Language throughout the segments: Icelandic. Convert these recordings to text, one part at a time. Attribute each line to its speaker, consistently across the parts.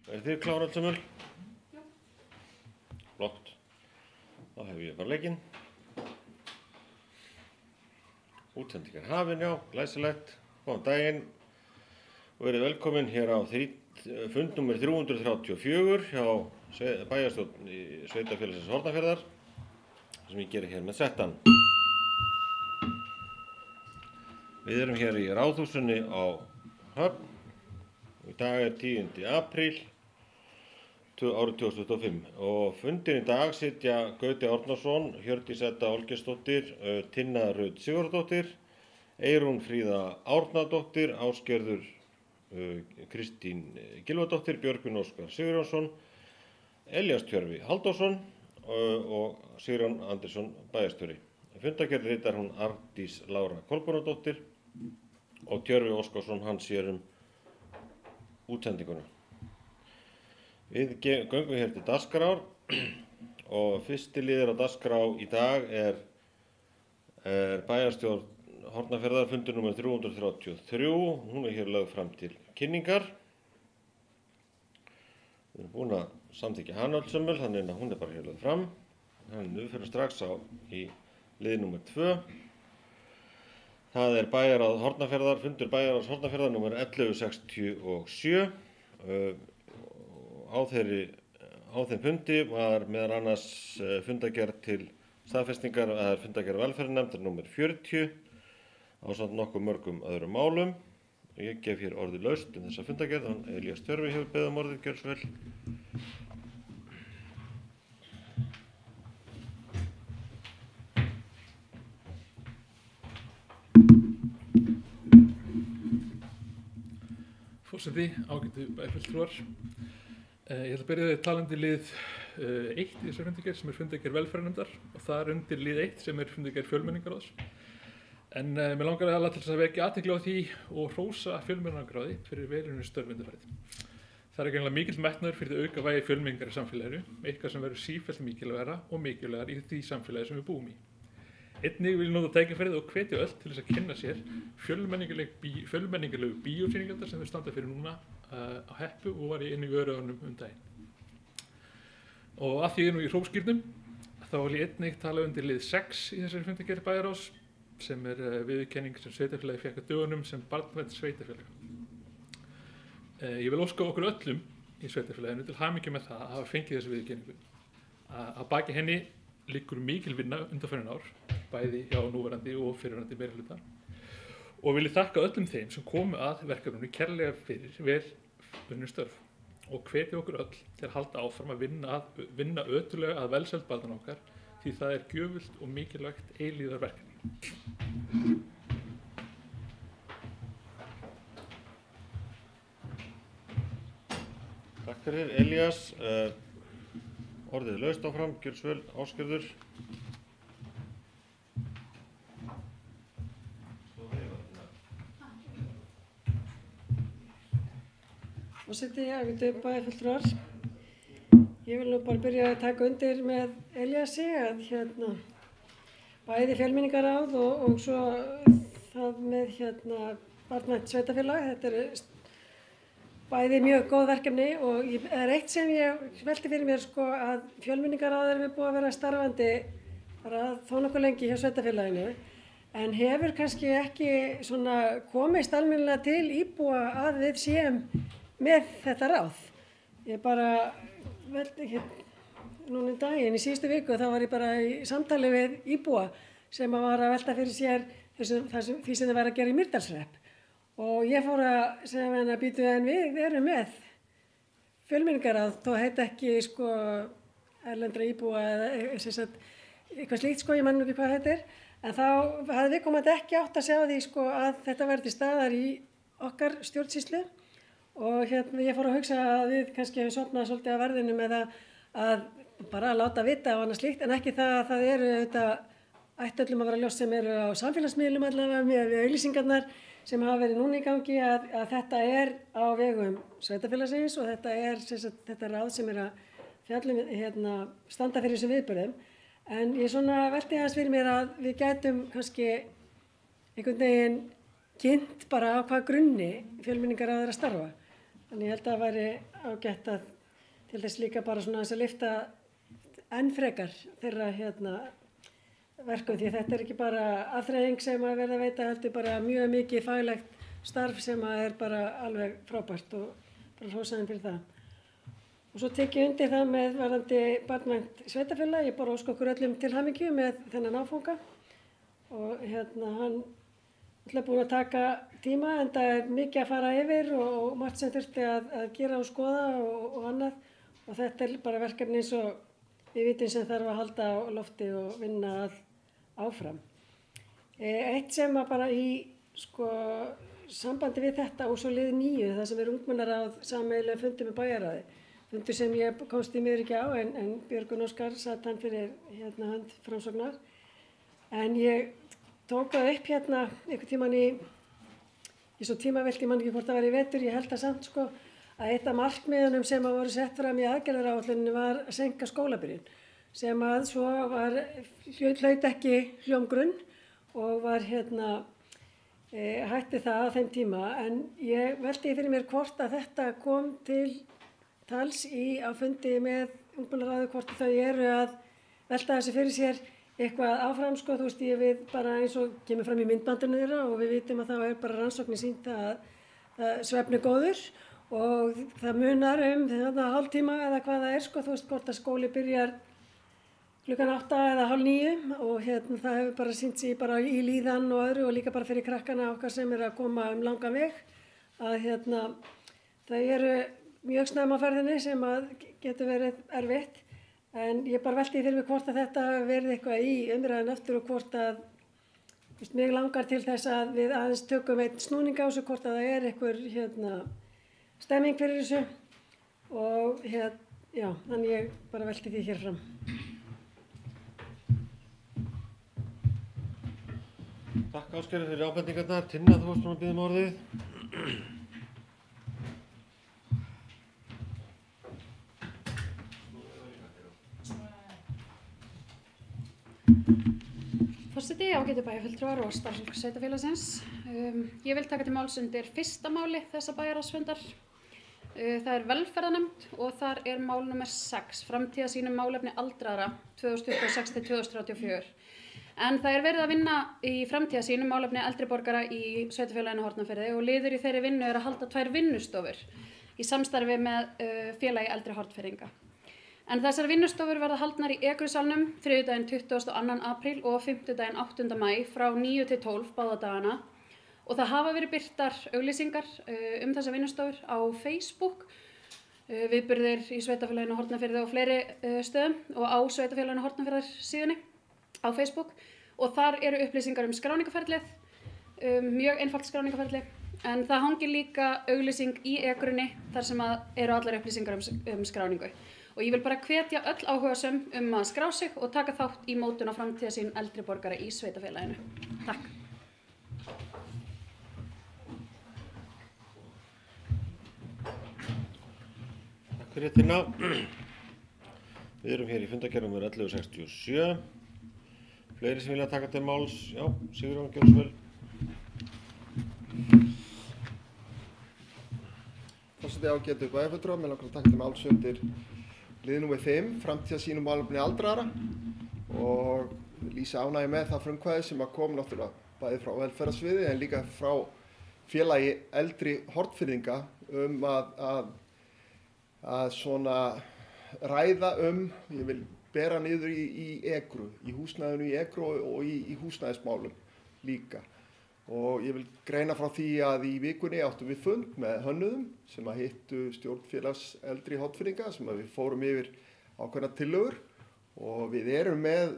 Speaker 1: Þið klára allt saman? Já. Flott. Þá hef ég bara leikinn. Útsendingar hafin, já, glæsilegt. Góðan daginn og verið velkomin hér á fund nummer 334 hjá bæjarstjórn í Sveitarfélagsins Hornafjarðar sem ég geri hér með settan. Við erum hér í Ráðhúsinu á Höfn. Í dag er 10. apríl árið 2025 og fundinn í dag sitja Gauti Árnason, Hjördís Edda Olgeirsdóttir, Tinna Rut Sigurðardóttir, Eyrún Fríða Árnadóttir, Ásgerður Kristín Gylfadóttir, Björgvin Óskar Sigurjónsson, Elías Tjörfi Halldórsson og Sigurjón Andersson bæjarstjóri. Fundargerð ritar hún Arndís Lára Kolbrúnardóttir og Tjörfi Óskarsson hann sér útsendinguna. Við göngum hér til dagskrár og fyrsti liður á dagskrá í dag er bæjarstjórn Hornafjarðar fundur nummer 333. Hún er hér lögð fram til kynningar. Við erum búin að samþykkja hana öll sömul, þannig að hún er bara hér lögð fram. Þannig við fyrir strax í lið nummer 2. Það er bæjarráð Hornafjarðar, fundur bæjarráðs Hornafjarðar nummer 1167. Á þeim fundi var meðal annars fundargerð til staðfestingar, eða fundargerð velferðarnefndar nummer 40 ásamt nokkuð mörgum öðrum málum. Ég gef hér orðið laust þessa fundargerð, Elías Tjörfi hefur beðið orðið, gjörðu svo vel.
Speaker 2: Forseti, ágætu bæjarfulltrúar. Ég ætla að byrja talandi lið 1 í þessari fundargerð sem er fundargerð velferðarnefndar og það er undir lið 1 sem er fundargerð fjölmenningarráðs. En mér langar til þess að vekja athygli á því og hrósa fjölmenningarráði fyrir velunni störf undanfarið. Það er greinilega mikill metnaður fyrir að auka vægi fjölmenningar í samfélaginu, eitthvað sem verður sífellt mikilvægara og mikilvægar í því samfélagi sem við búum í. Einnig vil ég nota tækifærið og hvetja öll til þess að kynna sér fjölmenningarlegu bíósýningar sem við standa fyrir núna á Heppu og var ég inn í Öræfunum daginn. Og að því ég er nú í hrópskýrnum, þá vil ég einnig tala undir lið 6 í þessari fundargerð bæjarráðs sem er viðurkenning sem sveitarfélagi fékk á dögunum sem barnvænt sveitarfélag. Ég vil óska okkur öllum í sveitarfélaginu til hamingju með það að hafa fengið þessu viðurkenningu. Að baki henni liggur mikil vinna undanfarin ár, bæði hjá núverandi og fyrrverandi meirihluta. Og vil ég þakka öllum þeim sem komu að verkefninu kærlega fyrir vel unnin störf og hvetja okkur öll til að halda áfram að vinna ötullega að velsæld barnanna okkar því það er gjöfult og mikilvægt eilífðarverkefni.
Speaker 1: Takk fyrir Elías. Orðið laust áfram, gjörðu svo vel, Ásgerður.
Speaker 3: Forseti, ágætu bæjarfulltrúar. Ég vil nú bara byrja að taka undir með Elíasi að bæði fjölmenningarráð og svo það með barnvænt sveitarfélag. Þetta er bæði mjög góð verkefni og það er eitt sem ég velti fyrir mér að fjölmenningarráð erum við búið að vera starfandi bara þó nokkuð lengi hjá sveitarfélaginu en hefur kannski ekki komist almennilega til íbúa að við séum með þetta ráð. Ég bara veldi núna daginn í síðustu viku þá var ég bara í samtali við íbúa sem var að velta fyrir sér því sem þau væri að gera í Mýrdalshrepp. Og ég fór að segja henni að býtu en við erum með fjölmenningarráð, þó heita ekki erlendra íbúa eða eitthvað slíkt ég man nú ekki hvað þetta er. En þá hafði viðkomandi ekki átt að sjá því að þetta verði til staðar í okkar stjórnsýslu og ég fór að hugsa að við kannski hefum sofnað svolítið að verðinu með að bara láta vita og annað slíkt en ekki það að það eru ætti öllum að vera ljóst sem eru á samfélagsmiðlum allavega með auglýsingarnar sem hafa verið núna í gangi að þetta er á vegum sveitarfélagsins og þetta er þetta ráð sem er að fjalla standa fyrir þessum viðburðum. En ég velti aðeins fyrir mér að við gætum kannski einhvern veginn kynnt bara á hvað grunni fjölmenningarráð er að starfa. Þannig ég held að það væri ágætt að til þess líka bara svona þess að lyfta enn frekar þeirra verkum því að þetta er ekki bara afþreying sem að verða að veita heldur bara mjög mikið faglegt starf sem að bara alveg frábært og bara hrósa þeim fyrir það. Og svo tek ég undir það með varðandi barnvænt sveitarfélag. Ég bara óska okkur öllum til hamingju með þennan áfanga og hann er búin að taka tíma en það er mikið að fara yfir og margt sem þurfti að gera og skoða og annað og þetta er bara verkefni eins og við vitum sem þarf að halda á lofti og vinna áfram. Eitt sem að bara í sambandi við þetta og svo lið 9 það sem ungmennaráð sameiginlega fundi með bæjarráði. Fundur sem ég komst í miður ekki á en Björgun Óskar satt hann fyrir hönd Framsóknar. En ég tók það upp einhvern tímann í svo tímavelti, ég man ekki hvort það var í vetur, ég held það samt að eitt af markmiðunum sem að voru sett fram í aðgerðaráætluninni var að seinka skólabyrjun sem að svo hlaut ekki hljómgrunn og var hætti það á þeim tíma en ég velti fyrir mér hvort að þetta kom til tals á fundi með ungmennaráði hvort þau eru að velta þessu fyrir sér eitthvað áfram þú veist ég við bara eins og kemur fram í myndbandinu þeirra og við vitum að það er bara rannsóknir sýnt að svefn er góður og það munar hálftíma eða hvað það er þú veist hvort að skóli byrjar klukkan 8 eða hálf 9 og það hefur bara sýnt sig bara í líðan og öðru og líka bara fyrir krakkana okkar sem eru að koma langan veg að þau eru mjög snemma á ferðinni sem að getur verið erfitt en ég bara velti fyrir mig hvort að þetta verði eitthvað í umræðan aftur og hvort að mig langar til þess að við aðeins tökum einn snúning á þessu hvort að það er einhver stemming fyrir þessu og þannig ég bara velti því hér fram.
Speaker 1: Takk Ásgeir fyrir ábendingarnar. Tinna, þú varst búin að biðja um orðið.
Speaker 4: Forseti, ágætu bæjarfulltrúar og starfsfólk sveitarfélagsins. Ég vil taka til máls undir fyrsta máli þessa bæjarráðsfundar. Það er velferðarnefnd og þar er mál númer 6, framtíðarsýn um málefni aldraðra 2026-2034. En það er verið að vinna í framtíðarsýn um málefni eldri borgara í sveitarfélaginu Hornafirði og liður í þeirri vinnu er að halda 2 vinnustofur í samstarfi með félagi eldri Hornfirðinga. En þessar vinnustofur verða haldnar í Ekrusalnum þriðjudaginn 22. apríl og fimmtudaginn 8. maí frá 9 til 12 báða dagana og það hafa verið birtar auglýsingar þessar vinnustofur á Facebook, viðburðir í sveitarfélaginu Hornafirði og fleiri stöðum og á sveitarfélaginu Hornafirðar síðunni á Facebook og þar eru upplýsingar skráningaferlið, mjög einfalt skráningaferli en það hangir líka auglýsing í Ekrunni þar sem eru allar upplýsingar skráningu. Og ég vil bara hvetja öll áhugasöm að skrá sig og taka þátt í mótun á framtíðarsýn eldri borgara í sveitarfélaginu. Takk.
Speaker 1: Takk fyrir Tinna. Við erum hér í fundargerð númer 1167. Fleiri sem vilja taka til máls? Já, Sigurjón, gjörðu svo vel.
Speaker 5: Forseti, ágætu bæjarfulltrúar, mig langar að taka til máls undir lið númer 5, framtíðarsýn um málefni aldraðra og lýsa ánægju með það frumkvæði sem kom náttúrulega bæði frá velferðarsviði en líka frá félagi eldri Hornfirðinga að svona ræða ég vil bera niður í Ekru, í húsnæðinu í Ekru og í húsnæðismálum líka. Og ég vil greina frá því að í vikunni áttum við fund með hönnuðum sem að hittu stjórnfélags eldri Hornfirðinga sem að við fórum yfir ákveðnar tillögur og við erum með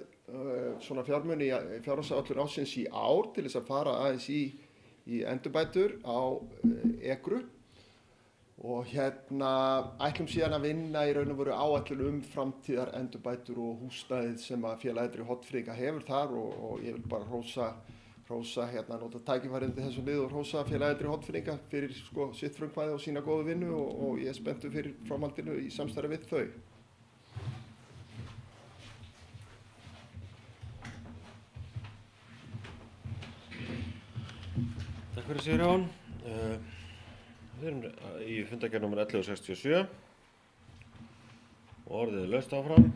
Speaker 5: svona fjármuni í fjárhagsáætlun ársins í ár til þess að fara aðeins í endurbætur á Ekru og ætlum síðan að vinna í raun og veru áætlun framtíðar endurbætur og húsnæðið sem að félag eldri Hornfirðinga hefur þar og ég vil bara hrósa nota tækifærið til þessu lið og hrósa félag eldri Hornfirðinga fyrir sitt frumkvæði og sína góðu vinnu og ég er spenntur fyrir framhaldinu í samstarfi við þau.
Speaker 1: Takk fyrir Sigurjón. Við erum í fundargerð nr. 1167 og orðið er laust áfram.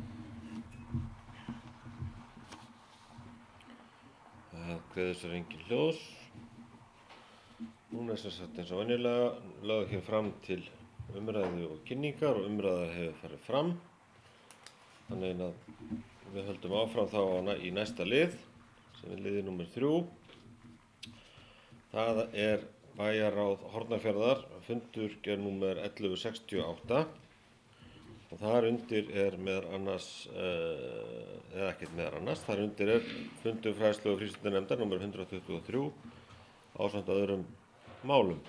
Speaker 1: Það greiðir sér engin hljóðs. Núna er sem sagt eins og venjulega lögð hér fram til umræðu og kynningar og umræða hefur farið fram. Þannig að við höldum áfram þá í næsta lið sem er liði nr. 3. Það er bæjarráð Hornafjarðar, fundargerð nr. 1168 og þar undir er meðal annars, eða ekkert meðal annars, þar undir er fundur fræðslu- og frístundanefndar nr. 123 ásamt öðrum málum.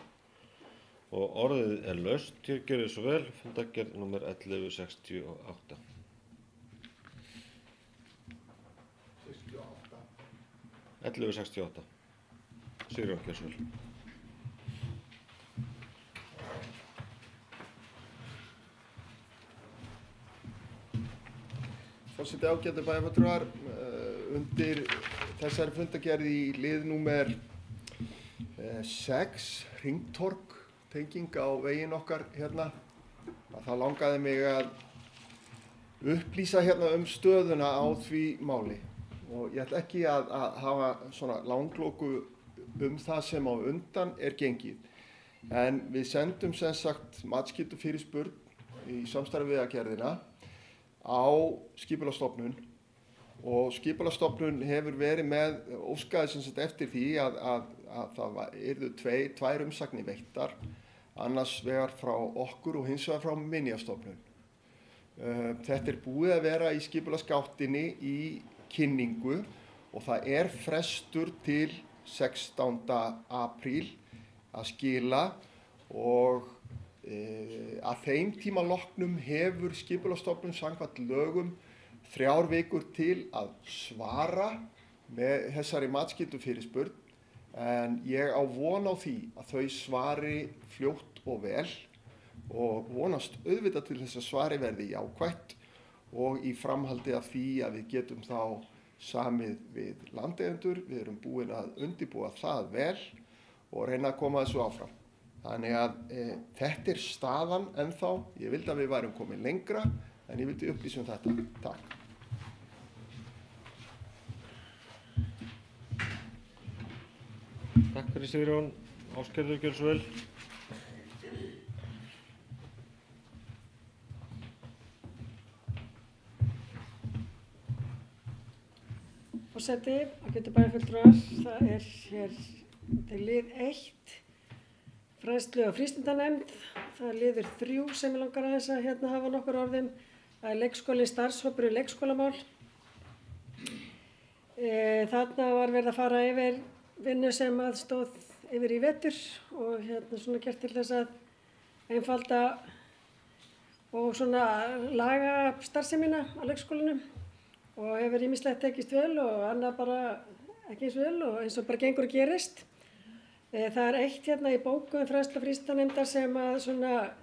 Speaker 1: Og orðið er laust, hér gerið svo vel, fundargerð nr. 1168. 1168. Sigurjón Geirsvöld.
Speaker 5: Forseti, ágætu bæjarfulltrúar, undir þessari fundargerð í lið númer 6, hringtorg, tenging á veginn okkar hérna, að það langaði mig að upplýsa hérna stöðuna á því máli. Og ég ætla ekki að hafa svona langloku það sem á undan er gengið. En við sendum sem sagt matsskyldu fyrirspurn í samstarfi við Vegagerðina á Skipulagsstofnun og Skipulagsstofnun hefur verið með óskaði sem sagt eftir því að það yrðu tvær umsagnir veittar, annars vegar frá okkur og hins vegar frá Minjastofnun. Þetta er búið að vera í skipulagsgáttinni í kynningu og það er frestur til 16. apríl að skila og að þeim tíma loknum hefur Skipulagsstofnun samkvæmt lögum 3 vikur til að svara með þessari matsskyldu fyrirspurn, en ég á von á því að þau svari fljótt og vel og vonast auðvitað til þess að svari verði jákvætt og í framhaldi af því að við getum þá samið við landeigendur. Við erum búin að undirbúa það vel og reyna að koma þessu áfram. Þannig að þetta er staðan ennþá. Ég vildi að við værum komin lengra, en ég vildi upplýsa þetta. Takk.
Speaker 1: Takk fyrir Sigurjón. Ásgerður, gjörðu svo vel.
Speaker 3: Forseti, ágætu bæjarfulltrúar, það er hér til lið 1, fræðslu- og frístundanefnd. Það er liður 3 sem ég langar aðeins að hafa nokkur orðum. Það er leikskóli, starfshópur í leikskólamál. Þarna var verið að fara yfir vinnu sem að stóð yfir í vetur og svona gert til þess að einfalda og svona laga starfsemina á leikskólanum. Og hefur ýmislegt tekist vel og annað bara ekki eins vel og eins og bara gengur og gerist. Það er eitt í bókum fræðslu- og frístundanefndar sem að svona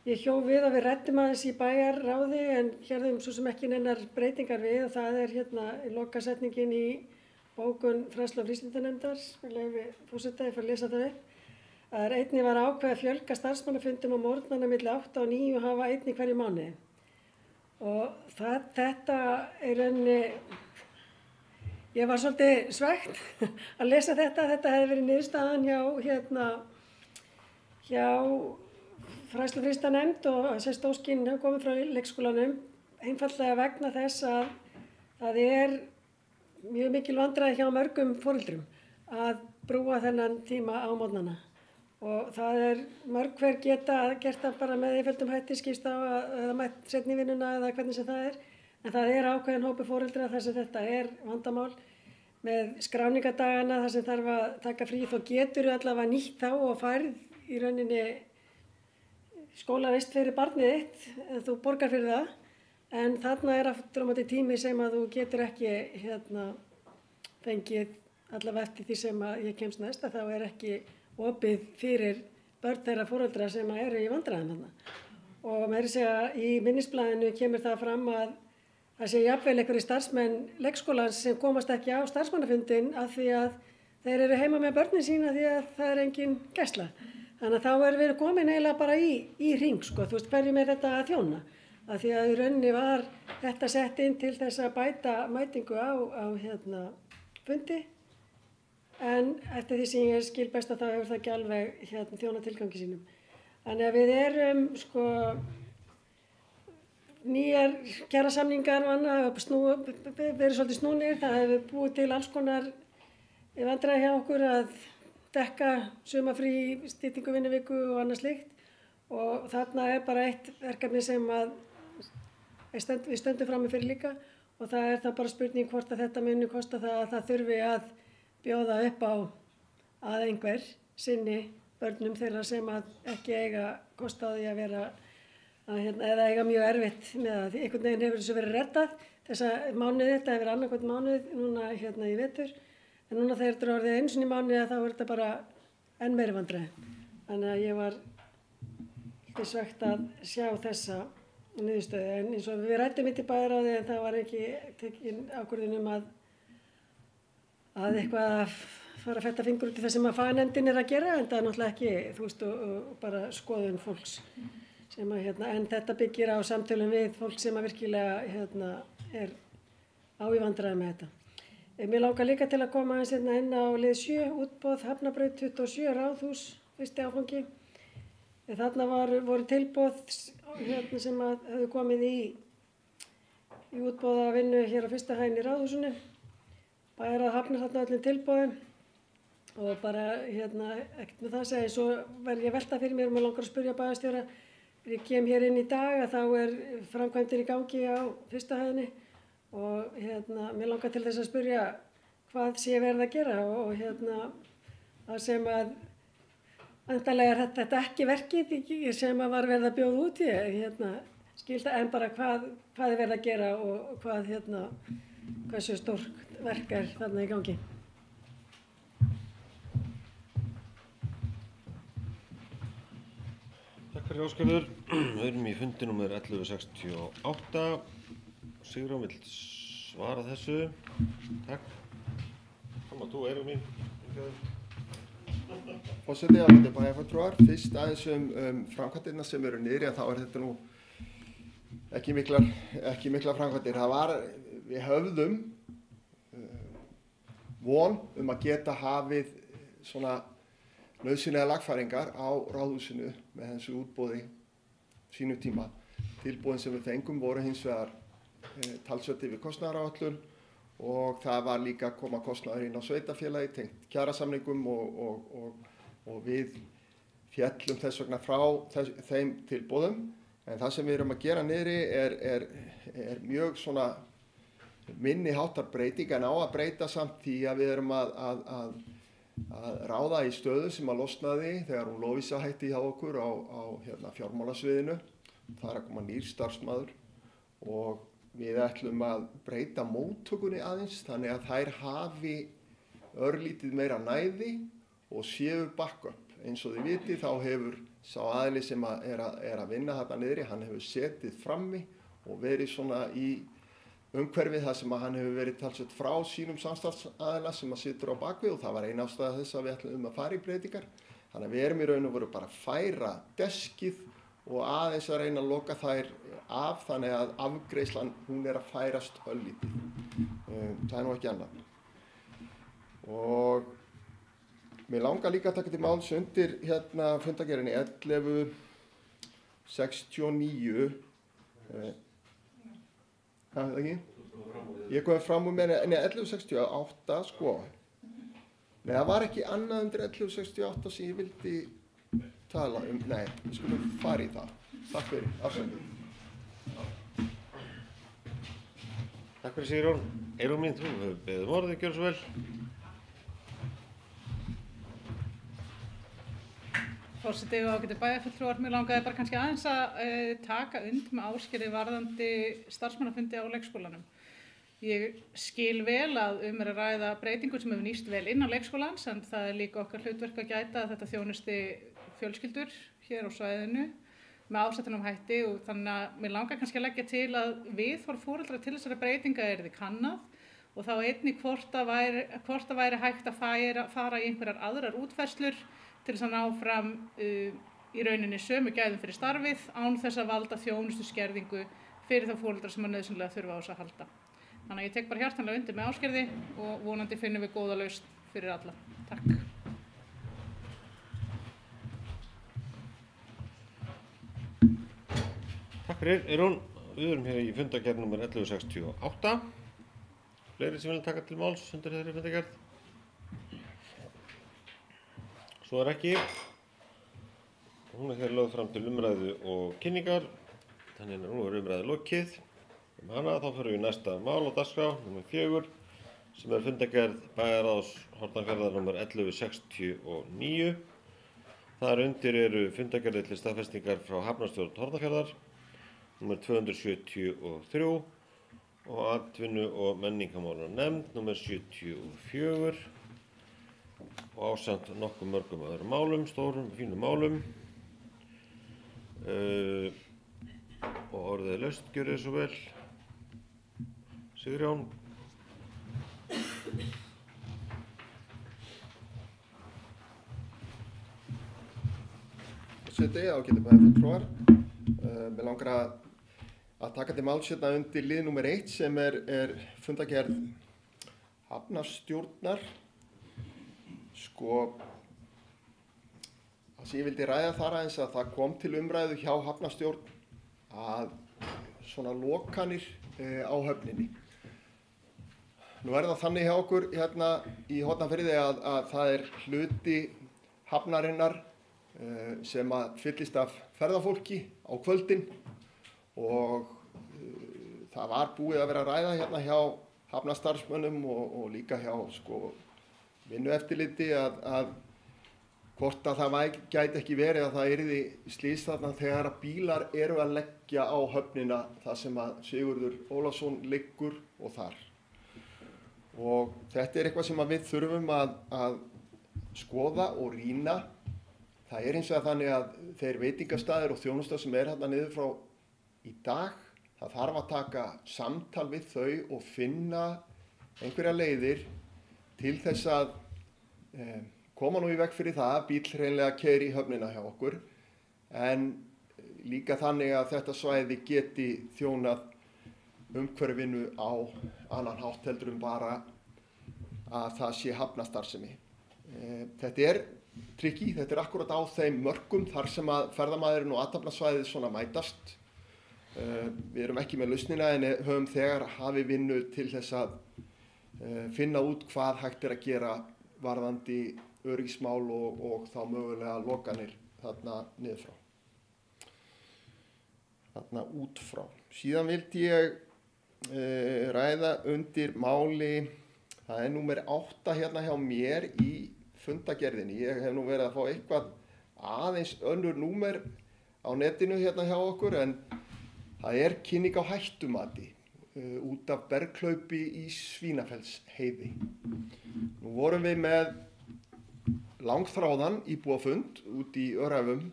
Speaker 3: ég hjó við að við ræddum aðeins í bæjarráði en gerðum svo sem ekki neinar breytingar við, og það er lokasetningin í bókun fræðslu- og frístundanefndar. Forseta, ég fær að lesa það upp. Það er einnig var ákveðið að fjölga starfsmannafundum á morgnana milli 8 og 9 og hafa einn í hverju mánuði. Og þetta er rauninni, ég var svolítið svekkt að lesa þetta. Þetta hefði verið niðurstaðan hjá fræðslu- og frístundanefnd og sérst óskin hefur komið frá leikskólanum einfaldlega vegna þess að það er mjög mikil vandræði hjá mörgum foreldrum að brúa þennan tíma á morgnana. Og það er mörg hver geta gert það bara með einföldum hætti, skipst á eða mætt seinni í vinnuna eða hvernig sem það er. En það er ákveðin hópi foreldra þar sem þetta er vandamál. Með skráningadagana þar sem þarf að taka frí, þá getur allavega nýtt þá og færð í rauninni skólavist fyrir barnið þitt, en þú borgar fyrir það. En þarna er aftur á móti tími sem að þú getur ekki fengið allavega eftir því sem að ég kemst næst, að þá er ekki opið fyrir börn þeirra foreldra sem eru í vandræðum þarna. Og meira að segja í minnisblaðinu kemur það fram að það sé jafnvel einhverjir starfsmenn leikskólans sem komast ekki á starfsmannafundin af því að þeir eru heima með börnin sína því að það er engin gæsla. Þannig að þá erum við komin eiginlega bara í hring, sko, þú veist, hverjum er þetta að þjóna? Af því að í rauninni var þetta sett inn til þess að bæta mætingu á fundi, en eftir því sem ég skil best að þá hefur það ekki alveg þjóna tilgangi sínum. Þannig að við erum, sko, nýjar kjarasamningar og annað hafa verið svolítið snúnir, það hefur búið til alls konar vandræði hjá okkur að dekka sumarfrí, styttingu vinnuviku og annað slíkt og þarna er bara eitt verkefni sem við stöndum frammi fyrir líka og það er það bara spurning hvort að þetta muni kosta það að það þurfi að bjóða upp á að einhver sinni börnum þeirra sem að ekki eiga kosta á því að vera eða eiga mjög erfitt með að einhvern veginn hefur þessu verið reddað þessa mánuði, þetta hefur annarkvæmt mánuð núna í vetur. En núna þegar þetta er orðið einu sinni í mánuði þá er þetta bara enn meiri vandræði. Þannig að ég var hluti svegt að sjá þessa niðurstöðu. En eins og við ræddum í bæjarráði en það var ekki tekin ákvörðun að eitthvað að fara að fetta fingur út í það sem að fagnefndin er að gera. En það er náttúrulega ekki, þú veist, og bara skoðun fólks. Sem en þetta byggir á samtölum við fólk sem að virkilega er á í vandræði með þetta. Mér langar líka til að koma aðeins inn á lið 7, útboð Hafnabraut 27, Ráðhús, fyrsti áfangi. Þarna voru tilboð sem höfðu komið í útboða vinnu hér á fyrsta hæðinni í Ráðhúsinu. Bæjarráð hafnar þarna öllum tilboðum og bara ekkert með það að segja. Svo verð ég velta fyrir mér og mér langar að spyrja bæjarstjóra. Þegar ég kem hér inn í dag að þá er framkvæmdir í gangi á fyrsta hæðinni. Og mér langar til þess að spyrja hvað sé verið að gera og það sem að væntanlega er þetta ekki verkið sem að var verið að bjóða út skil það en bara hvað er verið að gera og hversu stórt verk er þarna í gangi.
Speaker 1: Takk fyrir Ásgerður. Við erum í fundi númer 1168. Sigrún vill svara þessu. Takk. Koma þú, Eyrún mín.
Speaker 5: Forseti, ágætu bæjarfulltrúar, fyrst aðeins framkvæmdirnar sem eru niðri þá er þetta nú ekki miklar framkvæmdir. Við höfðum von að geta hafið svona nauðsynlega lagfæringar á Ráðhúsinu með þessu útboði sínu tíma. Tilboðin sem við fengum voru hins vegar talsvert yfir kostnaðaráætlun og það var líka að koma kostnaður inn á sveitarfélagi tengt kjarasamningum og við féllum þess vegna frá þeim tilboðum. En það sem við erum að gera niðri er mjög svona minni háttar breyting en á að breyta samt því að við erum að ráða í stöðu sem að losnaði þegar hún Lovísa hætti hjá okkur á fjármálasviðinu. Það er að koma nýr starfsmaður og við ætlum að breyta móttökunni aðeins þannig að þær hafi örlítið meira næði og séu backup. Eins og þið viti þá hefur sá aðili sem er að vinna þarna niðri, hann hefur setið frammi og verið svona í umhverfið þar sem hann hefur verið talsvert frá sínum samstarfsaðila sem að situr á bakvið og það var ein ástæða þess að við ætlum að fara í breytingar. Þannig að við erum í raun og veru bara að færa deskið og aðeins að reyna að loka þær af þannig að afgreiðslan hún er að færast örlítið. Það er nú ekki annað. Og mér langar líka að taka til máls undir fundargerðinni 1169. Það ekki? Ég kom fram úr með 1168 sko. Nei, það var ekki annað undir 1168 sem ég vildi tala nei, við skulum fara í það. Takk fyrir, afsöndum.
Speaker 1: Takk fyrir Sigrún. Eyrún mín, þú hefur beðið orðið, gjörðu svo vel.
Speaker 6: Forseti og ágætu bæjarfulltrúar, mér langaði bara kannski aðeins að taka undir með Ásgerði varðandi starfsmannafundi á leikskólanum. Ég skil vel að er að ræða breytingur sem hefur nýst vel inn á leikskólans en það er líka okkar hlutverk að gæta að þetta þjónusti fjölskyldur hér á svæðinu með ásættanlegum hætti og þannig að mér langar kannski að leggja til að viðhorf foreldra til þessara breytinga yrði kannað og þá einnig hvort það væri hægt að fara í einhverjar aðrar útfærslur til þess að ná fram í rauninni sömu gæðum fyrir starfið án þess að valda þjónustuskerðingu fyrir þá foreldra sem nauðsynlega þurfa á þess að halda. Þannig að ég tek bara hjartanlega undir með Ásgerði og vonandi finnum við góða lausn fyrir alla. Takk.
Speaker 1: Takk fyrir, Eyrún. Við erum hér í fundargerð nr. 1168. Fleiri sem vilja taka til máls undir þeirri fundargerð? Svo ekki. Hún hér lögð fram til umræðu og kynningar. Þannig að nú umræðu lokið. Hana þá fyrir við næsta mál á dagskrá, nr. 4, sem fundargerð bæjarráðs Hornafjarðar nr. 1169. Þar undir eru fundargerðir til staðfestingar frá Hafnarstjórn Hornafjarðar nr. 273 og atvinnu- og menningarmálanefnd nr. 74 og ásamt nokkuð mörgum öðrum málum, stórum, fínum málum. Og orðið laust, gjörið svo vel. Sigurjón.
Speaker 5: Forseti, ágætu bæjarfulltrúar. Mig langar að taka til máls hérna undir lið nr. 1 sem er fundargerð Hafnarstjórnar. Það sem ég vildi ræða þar aðeins að það kom til umræðu hjá Hafnarstjórn að svona lokanir á höfninni. Nú það þannig hjá okkur hérna í Hornafirði að það hluti hafnarinnar sem að fyllist af ferðafólki á kvöldin og það var búið að vera að ræða hérna hjá hafnarstarfsmönnum og líka hjá vinnueftirliti að hvort að það gæti ekki verið að það yrði slys þarna þegar að bílar eru að leggja á höfnina þar sem að Sigurður Ólafsson liggur og þar. Og þetta eitthvað sem við þurfum að skoða og rýna. Það hins vegar þannig að þeir veitingastaðir og þjónustar sem hérna niður frá í dag, það þarf að taka samtal við þau og finna einhverja leiðir til þess að koma nú í veg fyrir það að bíll hreinlega keyri í höfnina hjá okkur, en líka þannig að þetta svæði geti þjónað umhverfinu á annan hátt heldur bara að það sé hafnarstarfsemi. Þetta tricky, þetta akkurat á þeim mörkum þar sem að ferðamaðurinn og athafnasvæðið svona mætast. Við erum ekki með lausnina en höfum þegar hafið vinnu til þess að finna út hvað hægt að gera varðandi öryggismál og þá mögulega lokanir þarna niður frá. Þarna út frá. Síðan vildi ég ræða undir máli, það númer 8 hérna hjá mér í fundagerðinni. Ég hef nú verið að fá eitthvað aðeins önnur númer á netinu hérna hjá okkur, en það kynning á hættumati út af berghlaupi í Svínafellsheiði. Nú vorum við með langþráðan íbúafund út í Öræfum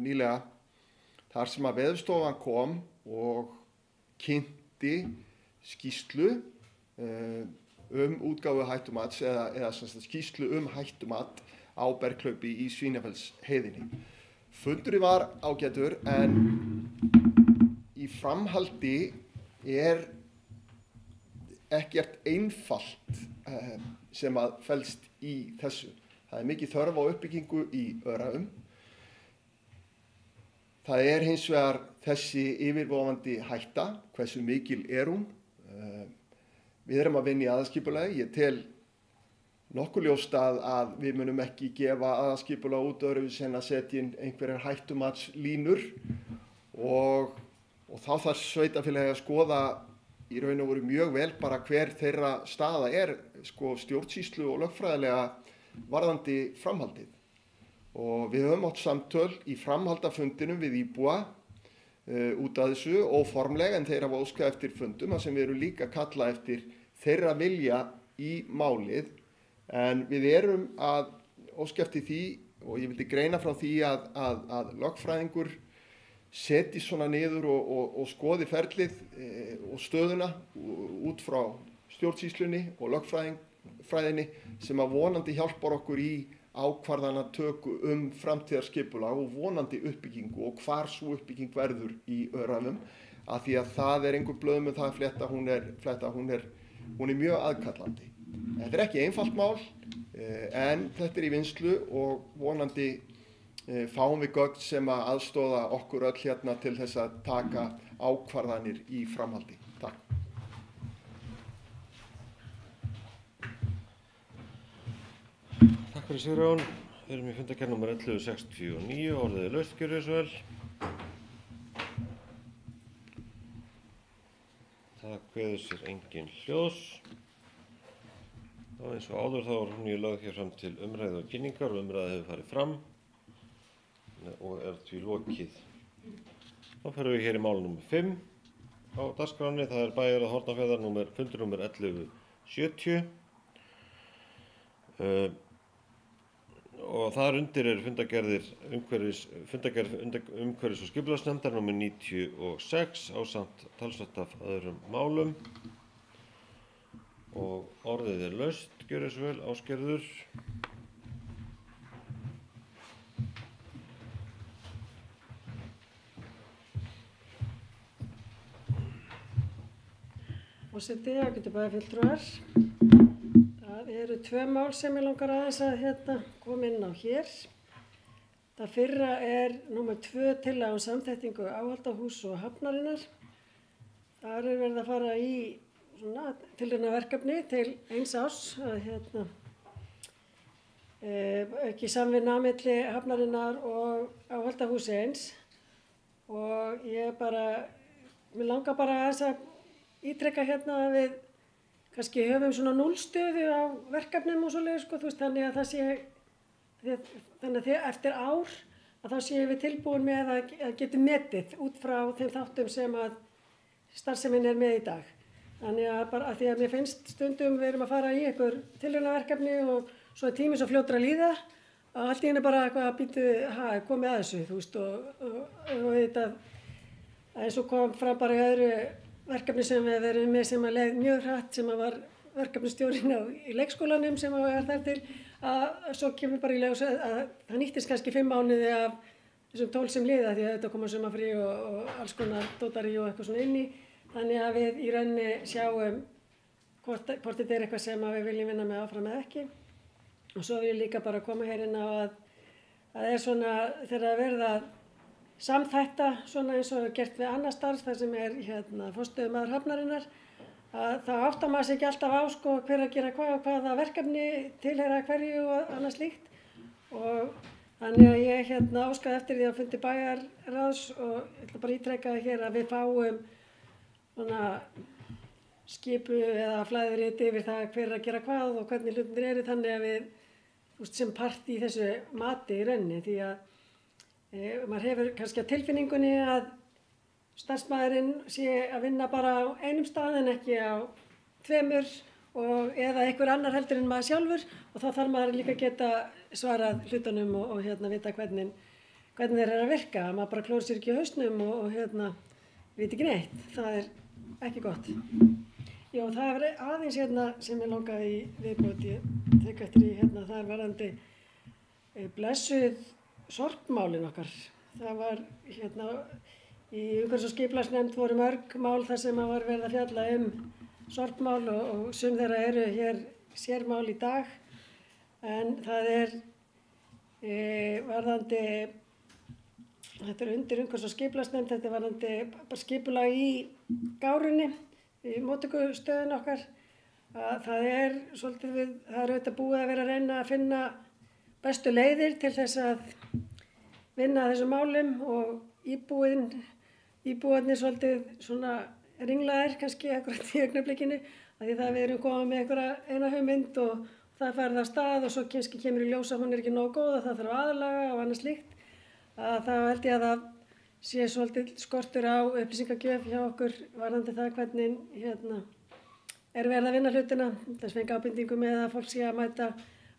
Speaker 5: nýlega, þar sem að Veðurstofan kom og kynnti skýrslu útgáfu hættumats eða skýrslu hættumat á berghlaupi í Svínafellsheiðinni. Fundurinn var ágætur en í framhaldi ekkert einfalt sem að felst í þessu. Það mikið þörf á uppbyggingu í Öræfum. Það hins vegar þessi yfirvofandi hætta, hversu mikil hún. Við erum að vinna í aðalskipulagi. Ég tel nokkuð ljóst að við munum ekki gefa aðalskipulag út öðruvísi en að setja inn einhverjar hættumatslínur og þá þarf sveitarfélagið að skoða í raun og veru mjög vel bara hver þeirra staða stjórnsýslu og lögfræðilega varðandi framhaldið. Og við höfum átt samtöl í framhaldafundinum við íbúa út af þessu óformlega, en þeir hafa óskað eftir fundum þar sem við erum líka að kalla eftir þeirra vilja í málið. En við erum að óska eftir því og ég vildi greina frá því að lögfræðingur setji svona niður og skoði ferlið og stöðuna út frá stjórnsýslunni og lögfræðinni sem að vonandi hjálpar okkur í ákvarðanatöku framtíðarskipulag og vonandi uppbyggingu og hvar sú uppbygging verður í Öræfum, af því að það einhver blöð með það að fletta, hún er mjög aðkallandi. Þetta er ekki einfalt mál, en þetta í vinnslu og vonandi fáum við gögn sem að aðstoða okkur öll hérna til þess að taka ákvarðanir í framhaldi. Takk.
Speaker 1: Takk fyrir Sigurjón. Við erum í fundargerð nr. 1169, orðið er laust, gjörið svo vel. Það kveður sér engin hljóðs. Og eins og áður þá hún í lögð hér fram til umræðu og kynningar og umræðu hefur farið fram og því lokið. Þá ferum við hér í mál nr. 5 á dagskráni. Það bæjarráð Hornafjarðar fundur nr. 1170. Og þar undir fundargerð umhverfis- og skipulagsnefndar nr. 96 ásamt talsvert af öðrum málum. Og orðið er laust, gjörið svo vel, Ásgerður.
Speaker 3: Forseti, ágætu bæjarfulltrúar. Það eru 2 mál sem ég langar aðeins að koma inn á hér. Það fyrra er nr. 2 tillaga um samþættingu áhaldahúss og hafnarinnar. Þar er verið að fara í tilraunaverkefni til 1 árs, ekki samvinna á milli hafnarinnar og áhaldahússins. Og mér langar bara aðeins að ítreka að við kannski höfum svona núllstöðu á verkefnum og svoleiðis, þannig að það sé, þannig að eftir ár að þá séum við tilbúin með að getum metið út frá þeim þáttum sem að starfsemin er með í dag. Þannig að bara að því að mér finnst stundum við erum að fara í einhver tilraunaverkefni og svo er tíminn svo fljótur að líða að allt í henni bara eitthvað að býtu, komið að þessu, og þetta eins og kom fram bara í öðru verkefni sem við erum með sem að leið mjög hratt sem að var verkefnastjórinn í leikskólanum sem að var þar til að svo kemur bara í ljós að það nýttist kannski 5 mánuði af þessum 12 sem liða því að þetta koma sumarfrí og alls konar dótari og eitthvað svona inn í. Þannig að við í rauninni sjáum hvort þetta er eitthvað sem að við viljum vinna með áfram eða ekki. Og svo vil ég líka bara koma hér inn á að það er svona þegar að verða samþætta svona eins og gert við annað starf þar sem er forstöðumaður hafnarinnar að það áttar maður sig ekki alltaf á hver að gera hvað og hvaða verkefni tilheyra hverju og annað slíkt og þannig að ég óskaði eftir því að fundi bæjarráðs og ég ætla bara að ítreka hér að við fáum svona skipu eða flæðurit yfir það hver er að gera hvað og hvernig hlutirnir eru þannig að við sem part í þessu mati í rauninni því að maður hefur kannski á tilfinningunni að starfsmaðurinn sé að vinna bara á einum stað en ekki á 2 eða einhver annar heldur en maður sjálfur og þá þarf maður líka að geta svarað hlutunum og vita hvernig þeir eru að virka. Maður bara klórar sér ekki í hausnum og veit ekki neitt. Það er ekki gott. Já, það er aðeins sem ég langaði í viðbót. Ég tek eftir í það er varðandi blessuð sorpmálin okkar. Það var í umhverfis- og skipulagsnefnd voru mörg mál þar sem var verið að fjalla sorpmál og sum þeirra eru hér sérmál í dag. En það er varðandi, þetta er undir umhverfis- og skipulagsnefnd, þetta er varðandi bara skipulag í Gárunni, í móttökustöðin okkar. Það er svolítið það er auðvitað búið að vera að reyna að finna bestu leiðir til þess að vinna að þessum málum og íbúarnir svolítið svona ringlaðir kannski akkurat í augnablikinu af því það við erum komið með einhverja eina hugmynd og það farið af stað og svo kannski kemur í ljós að hún er ekki nógu góð og það þarf aðlaga og annað slíkt. Þá held ég að það sé svolítið skortur á upplýsingagjöf hjá okkur varðandi það hvernig er verið að vinna hlutina. Þess fengi ábendingu með að fólk sé að mæta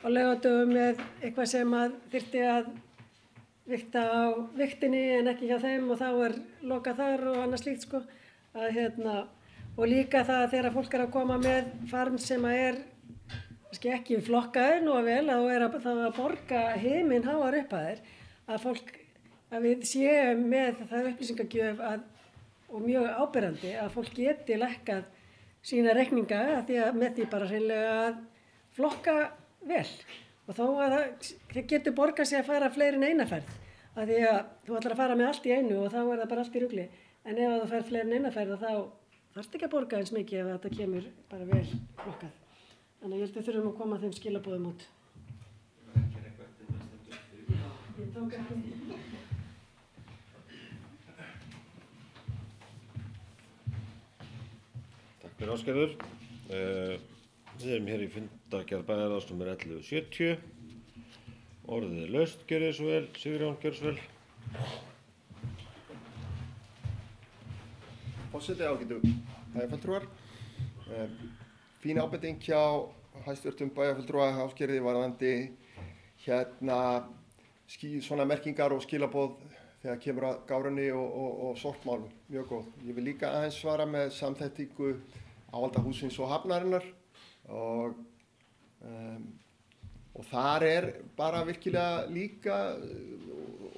Speaker 3: á laugardögum með eitthvað sem að þyrfti að vigta á vigtinni en ekki hjá þeim og þá er lokað þar og annað slíkt og líka það að þegar fólk er að koma með farm sem er kannski ekki flokkaður nú vel að það að borga himinn háar upphæðir að við séum með það upplýsingagjöf og mjög áberandi að fólk geti lækkað sína reikninga því að með því bara hreinlega að flokka vel og þó að það getur borgað sig að fara fleiri en eina ferð að því að þú ætlar að fara með allt í einu og þá það bara allt í rugli en ef þú fer fleiri en eina ferð þá þarfst ekki að borga eins mikið ef þetta kemur bara vel flokkað. Þannig ég held við þurfum að koma þeim skilaboðum út. Ég tók ekki.
Speaker 1: Takk fyrir Ásgerður. Við erum hér í fundargerð bæjarráðs númer 1170. Orðið laust, gjörið svo vel. Sigurjón, gjörið svo vel.
Speaker 5: Forseti ágætu bæjarfulltrúar. Fín ábending hjá hæstvirtum bæjarfulltrúa Ásgerði varðandi svona merkingar og skilaboð þegar kemur að Gárunni og sorpmálum. Mjög góð. Ég vil líka aðeins svara með samþættingu áhaldahússins og hafnarinnar og þar er bara virkilega líka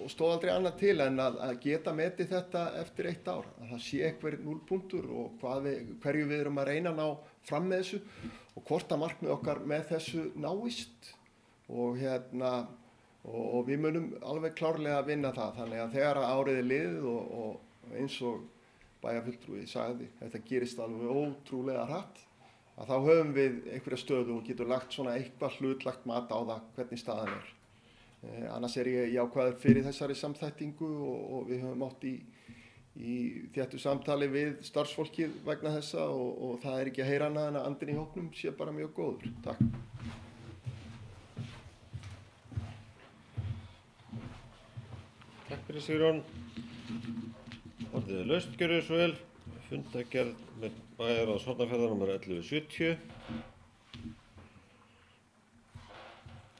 Speaker 5: og stóð aldrei annað til en að geta metið þetta eftir 1 ár. Að það sé einhver núllpunktur og hverju við erum að reyna að ná fram með þessu og hvort að markmið okkar með þessu náist og við munum alveg klárlega að vinna það. Þannig að þegar árið er liðið og eins og bæjarfulltrúi sagði, þetta gerist alveg ótrúlega hratt, að þá höfum við einhverja stöðu og getur lagt svona eitthvað hlutlagt mat á það hvernig staðan er. Annars er ég jákvæður fyrir þessari samþættingu og við höfum átt í þéttu samtali við starfsfólkið vegna þessa og það er ekki að heyra annað en að andinn í hópnum sé bara mjög góður. Takk.
Speaker 1: Takk fyrir Sigurjón. Orðið laust, gjörið svo vel. Fundargerð með bæjarráðs Hornafjarðar númer 1170.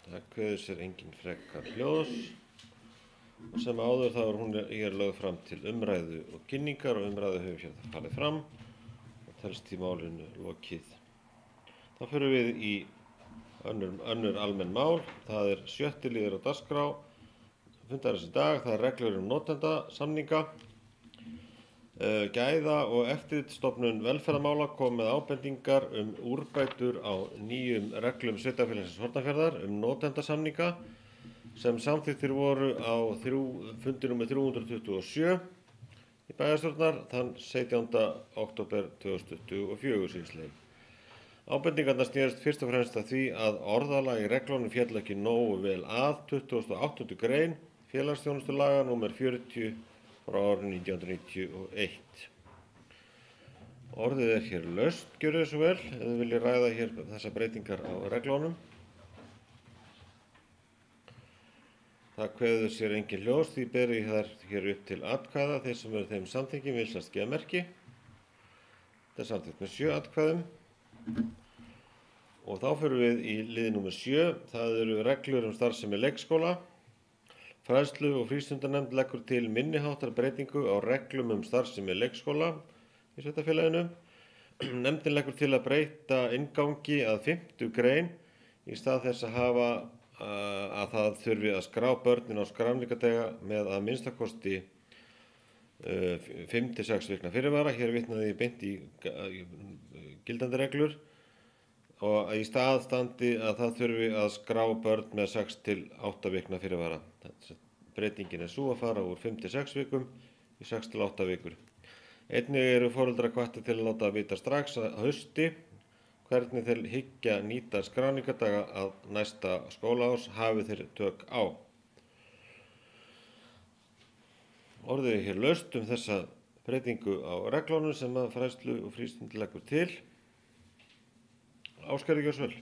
Speaker 1: Það kveður sér engin frekar hljóðs og sem áður þá er hún lögð fram til umræðu og kynningar og umræðu hefur hérna farið fram og telst í málinu lokið. Þá förum við í önnur almenn mál. Það er 7. liður á dagskrá fundarins í dag. Það er reglur notendasamninga. Gæða- og eftirlitsstofnun velferðarmála kom með ábendingar úrbætur á nýjum reglum Sveitarfélagsins Hornafjarðar notendasamninga sem samþykktir voru á fundi númer 327 í bæjarstjórnar þann 17. október 2024 síðastliðinn. Ábendingarnar snerust fyrst og fremst að því að orðalag í reglunum féll ekki nógu vel að 28. grein félagsþjónustulaga númer 40 frá árinu 1991. Orðið er hér laust, gjörið svo vel, ef þið viljið ræða hér þessar breytingar á reglunum. Það kveður sér engin ljós, því beri þær hér upp til atkvæða, þeir sem eru þeim samþykki vilsast gefa merki. Þetta er samþykkt með 7 atkvæðum. Og þá förum við í lið númer 7, það eru reglur starfsemi leikskóla. Fræðslu- og frístundanefnd leggur til minniháttar breytingu á reglum starfsemi leikskóla í sveitarfélaginu. Nefndin leggur til að breyta inngangi að 5. grein í stað þess að það þurfi að skrá börnin á skráningadega með að minnstakosti 5 til 6 vikna fyrirvara. Hér vitnaði ég beint í gildandi reglur og í stað standi að það þurfi að skrá börn með 6 til 8 vikna fyrirvara. Breytingin er svo að fara úr 5 til 6 vikum í 6 til 8 vikur. Einnig eru foreldrar hvattir til að láta vita strax að hausti hvernig þeir hyggja nýta skráningadaga að næsta skólaárs hafi þeir tök á. Orðið er hér laust þessa breytingu á reglunum sem að fræðslu- og frístund leggur til. Ásgerður, gjörðu svo vel.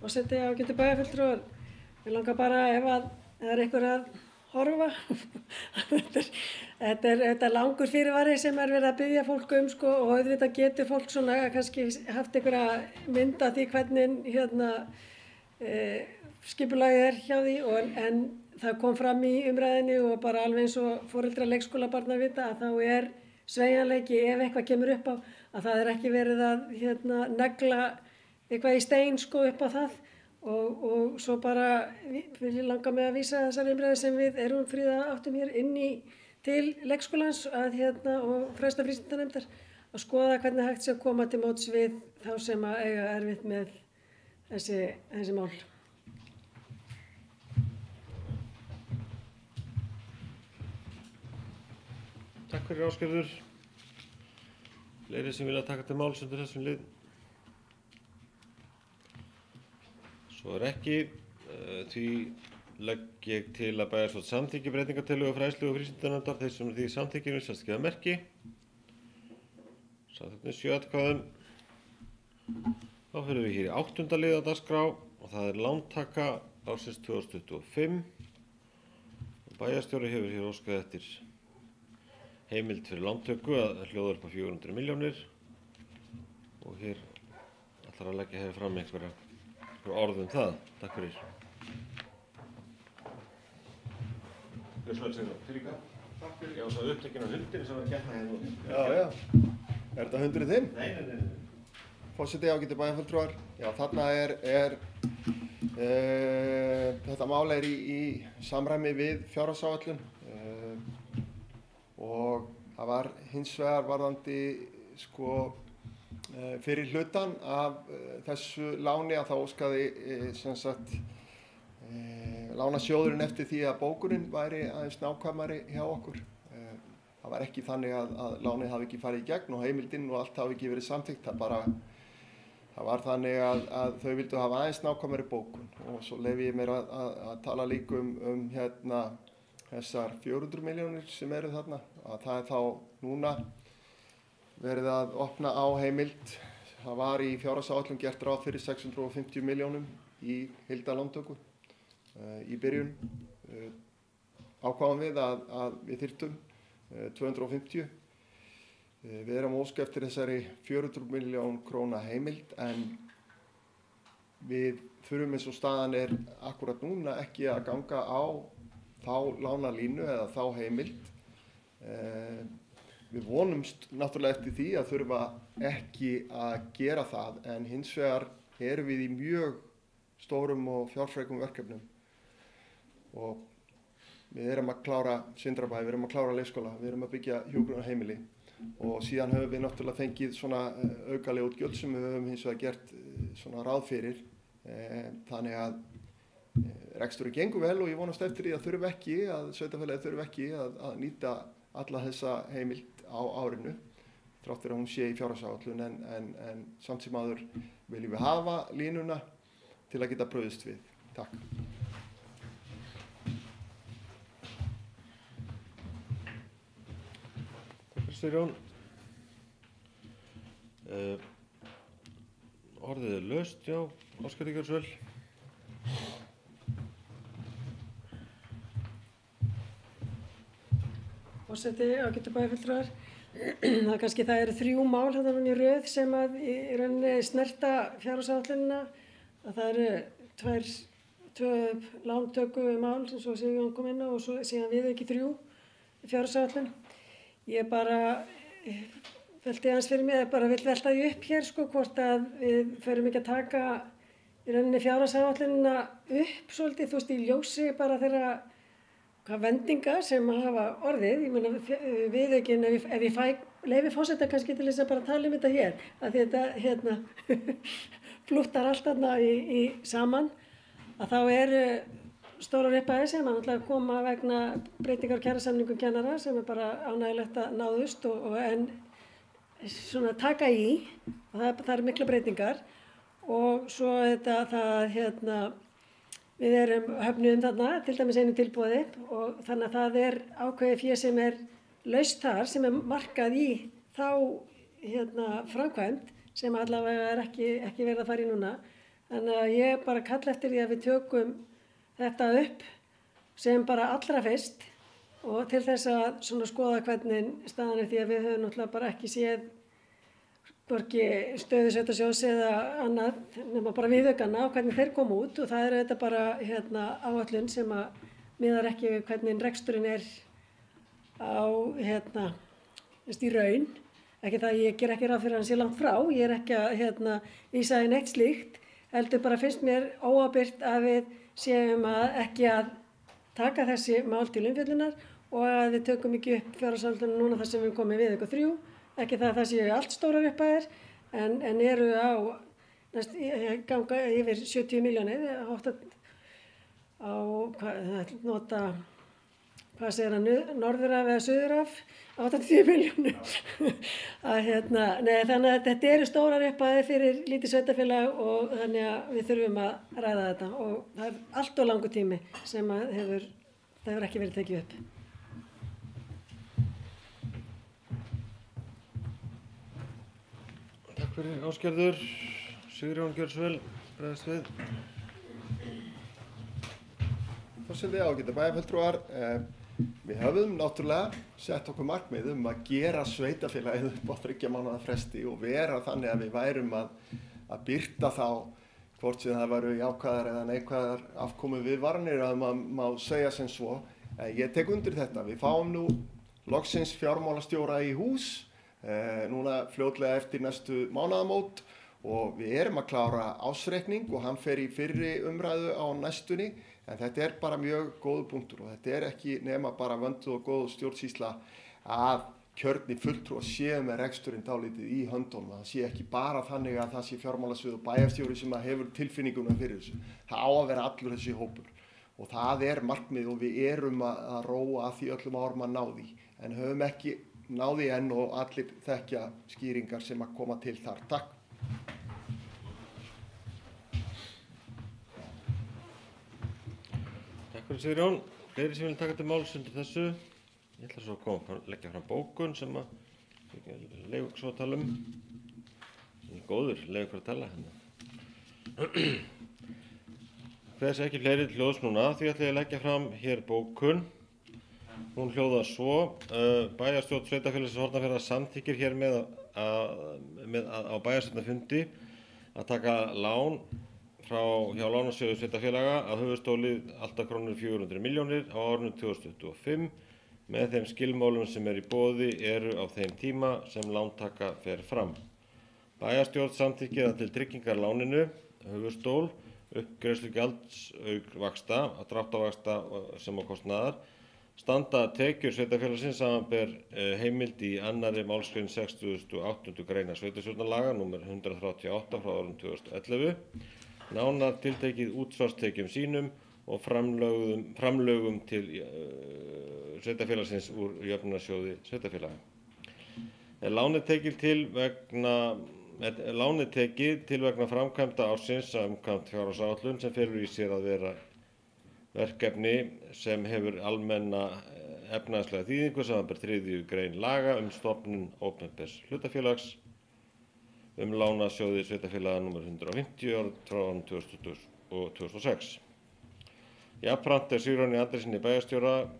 Speaker 3: Forseti, ágætu bæjarfulltrúar, ég langar bara ef það er einhver að horfa. Þetta er langur fyrirvari sem er verið að biðja fólk og auðvitað getur fólk svona kannski haft einhverja mynd af því hvernig skipulagið er hjá því en það kom fram í umræðinni og bara alveg eins og foreldrar leikskólabarna vita að þá er sveigjanleiki ef eitthvað kemur upp á að það er ekki verið að negla eitthvað í stein sko upp á það og svo bara vil ég langa með að vísa þessari umræði sem við erum Fríða áttum hér inn í til leikskólans að og fræðslu frístundanefndar að skoða hvernig hægt sé að koma til móts við þá sem að eiga erfitt með þessi mál.
Speaker 1: Takk fyrir Ásgerður. Fleiri sem vilja taka til máls undir þessum lið? Svo ekki, því legg ég til að bæjarstjórn samþykki breytingartillögu fræðslu og frístundanefndar þeir sem því samþykkinu sérst gefa merki. Samþykkinu 7 atkvæðum. Þá fyrir við hér í 8. lið á dagskrá og það er lántaka ársins 2025. Bæjarstjóri hefur hér óskað eftir heimild fyrir lántöku að hljóða upp á 400 milljónir og hér ætlar að leggja hér fram einhver orð það. Takk fyrir. Takk fyrir. Já, svo upptekinn á hundinni sem var að geta hérna.
Speaker 5: Já. Er þetta hundurinn þinn?
Speaker 1: Nei.
Speaker 5: Forseti, ágætu bæjarfulltrúar. Já, þarna þetta mál er í samræmi við fjárhagsáætlun og það var hins vegar varðandi fyrir hlutan af þessu láni að þá óskaði lánasjóðurinn eftir því að bókunin væri aðeins nákvæmari hjá okkur. Það var ekki þannig að lánið hafi ekki farið í gegn og heimildinn og allt hafi ekki verið samþykkt. Það var þannig að þau vildu hafa aðeins nákvæmari bókun og svo leyfi ég mér að tala líka um þessar 400 milljónir sem eru þarna. Að það er þá núna verið að opna á heimild. Það var í fjárhagsáætlun gert ráð fyrir 650 milljónum í heildarlántöku í byrjun. Ákváðum við að við þyrftum 250. Við erum óska eftir þessari 400 milljón króna heimild en við þurfum eins og staðan er akkurat núna ekki að ganga á þá lánalínu eða þá heimild. Við vonumst náttúrulega eftir því að þurfa ekki að gera það en hins vegar erum við í mjög stórum og fjárfrekum verkefnum og við erum að klára Sindrabæ, við erum að klára leikskóla, við erum að byggja hjúkrunarheimili og síðan höfum við náttúrulega fengið svona aukaleg útgjöld sem við höfum hins vegar gert svona ráð fyrir. Þannig að reksturinn gengur vel og ég vonast eftir því að sveitarfélagið þurfi ekki að nýta alla þessa heimild á árinu þrátt fyrir að hún sé í fjárhagsáætlun en samt sem áður viljum við hafa línuna til að geta brugðist við. Takk.
Speaker 1: Sigurjón. Orðið er laust, já, Óskar Ríkharðsvel.
Speaker 3: Forseti, ágætu bæjarfulltrúar. Það eru 3 mál þarna í röð sem að í rauninni snerta fjárhagsáætlunina. Það eru 2 lántöku mál sem svo Sigurjón kom inn á og svo síðan viðauki 3 fjárhagsáætlun. Ég bara velti aðeins fyrir mig, bara vill velta því upp hér hvort að við förum ekki að taka í rauninni fjárhagsáætlunina upp svolítið, þú veist, í ljósi bara þeirra vendinga sem hafa orðið. Ég meina viðaukinn, ef ég fæ leyfi forseta kannski til þess að bara tala um þetta hér, að þetta flúttar allt þarna í saman, að þá eru stórar upphæðir sem að náttúrulega koma vegna breytingar á kjarasamningum kennara sem er bara ánægjulegt að náðust en svona taka í og það eru mikla breytingar og svo við erum höfnuðum þarna til dæmis einu tilboði og þannig að það er ákveðið fé sem er laust þar sem er markað í þá framkvæmd sem allavega er ekki verið að fara í núna. Þannig að ég bara kalla eftir því að við tökum þetta upp sem bara allra fyrst og til þess að svona skoða hvernig staðan er því að við höfum náttúrulega bara ekki séð hvorki stöðu sveitarsjóðs eða annað nema bara viðaukana og hvernig þeir koma út og það eru þetta bara áætlun sem að miðar ekki við hvernig reksturinn á í raun. Ekki það, ég ger ekki ráð fyrir að hann sé langt frá, ég ekki að vísa í neitt slíkt, heldur bara finnst mér óábyrgt að við séum ekki að taka þessi mál til umfjöllunar og að við tökum ekki upp fjárhagsáætlunina núna þar sem við komum við ykkur 3, ekki það að það séu allt stórar upphæðir, en eru ganga yfir 70 milljónir, hvað segir hann, norðuraf eða suðuraf, 80 milljónir. Þannig að þetta eru stórar upphæðir fyrir lítið sveitafélag og þannig að við þurfum að ræða þetta og það er allt of langur tími sem það hefur ekki verið tekið upp.
Speaker 1: Takk fyrir Ásgerður. Sigurjón, gjörðu svo vel, bregðast við.
Speaker 5: Forseti, ágætu bæjarfulltrúar, við höfum náttúrulega sett okkur markmið að gera sveitarfélagið upp á 3 mánaða fresti og vera þannig að við værum að birta þá hvort sem það væru jákvæðar eða neikvæðar afkomu viðvaranir að maður má segja sem svo. Ég tek undir þetta, við fáum nú loksins fjármálastjóra í hús, núna fljótlega eftir næstu mánaðamót og við erum að klára ársreikning og hann fer í fyrri umræðu á næstunni. En þetta bara mjög góður punktur og þetta ekki nema bara vönduð og góð stjórnsýsla að kjörni fulltrúar séu með reksturinn dálítið í höndunum. Það sé ekki bara þannig að það sé fjármálasvið og bæjarstjóri sem hefur tilfinninguna fyrir þessu. Það á að vera allur þessi hópur og það markmið og við erum að róa að því öllum árum að ná því. En höfum ekki náði enn og allir þekkja skýringar sem að koma til þar. Takk.
Speaker 1: Takk fyrir Sigurjón. Fleiri sem vilja taka til máls undir þessu. Ég ætla svo að leggja fram bókun sem að leyfa ykkur svo að tala um. Góður, leyfa ykkur að tala hérna. Hvers ekki fleiri til hljóðs núna, því ætla ég að leggja fram hér bókun. Hún hljóðar svo, bæjarstjórn Sveitarfélagsins Hornafjarðar samþykkir hér á bæjarstjórnarfundi að taka lán hjá Lánasjóði Sveitarfélaga að höfuðstóli alltaf krónur 400 milljónir á árinu 2025 með þeim skilmálum sem í boði eru á þeim tíma sem lántaka fer fram. Bæjarstjórn samþykkir að til tryggingar láninu höfuðstól, uppgreiðslugjalds auk vaxta, dráttarvaxta sem á kostnaðar, standa tekjur sveitarfélagsins samanber heimild í annarri málsgrein 68. greinar sveitarstjórnarlaga nr. 138 frá árinu 2011, nánar tiltekið útsvarstekjum sínum og framlögum til sveitarfélagsins úr jöfnunarsjóði sveitarfélaga. Lánið tekið til vegna framkvæmda ársins samkvæmt fjárhagsáætlun sem felur í sér að vera verkefni sem hefur almenna efnahagslega þýðingu samanber 3. grein laga stofnun opinbers hlutafélags Lánasjóði sveitarfélaga nr. 150 frá 2006. Jafnframt Sigurjóni Andréssyni bæjarstjóra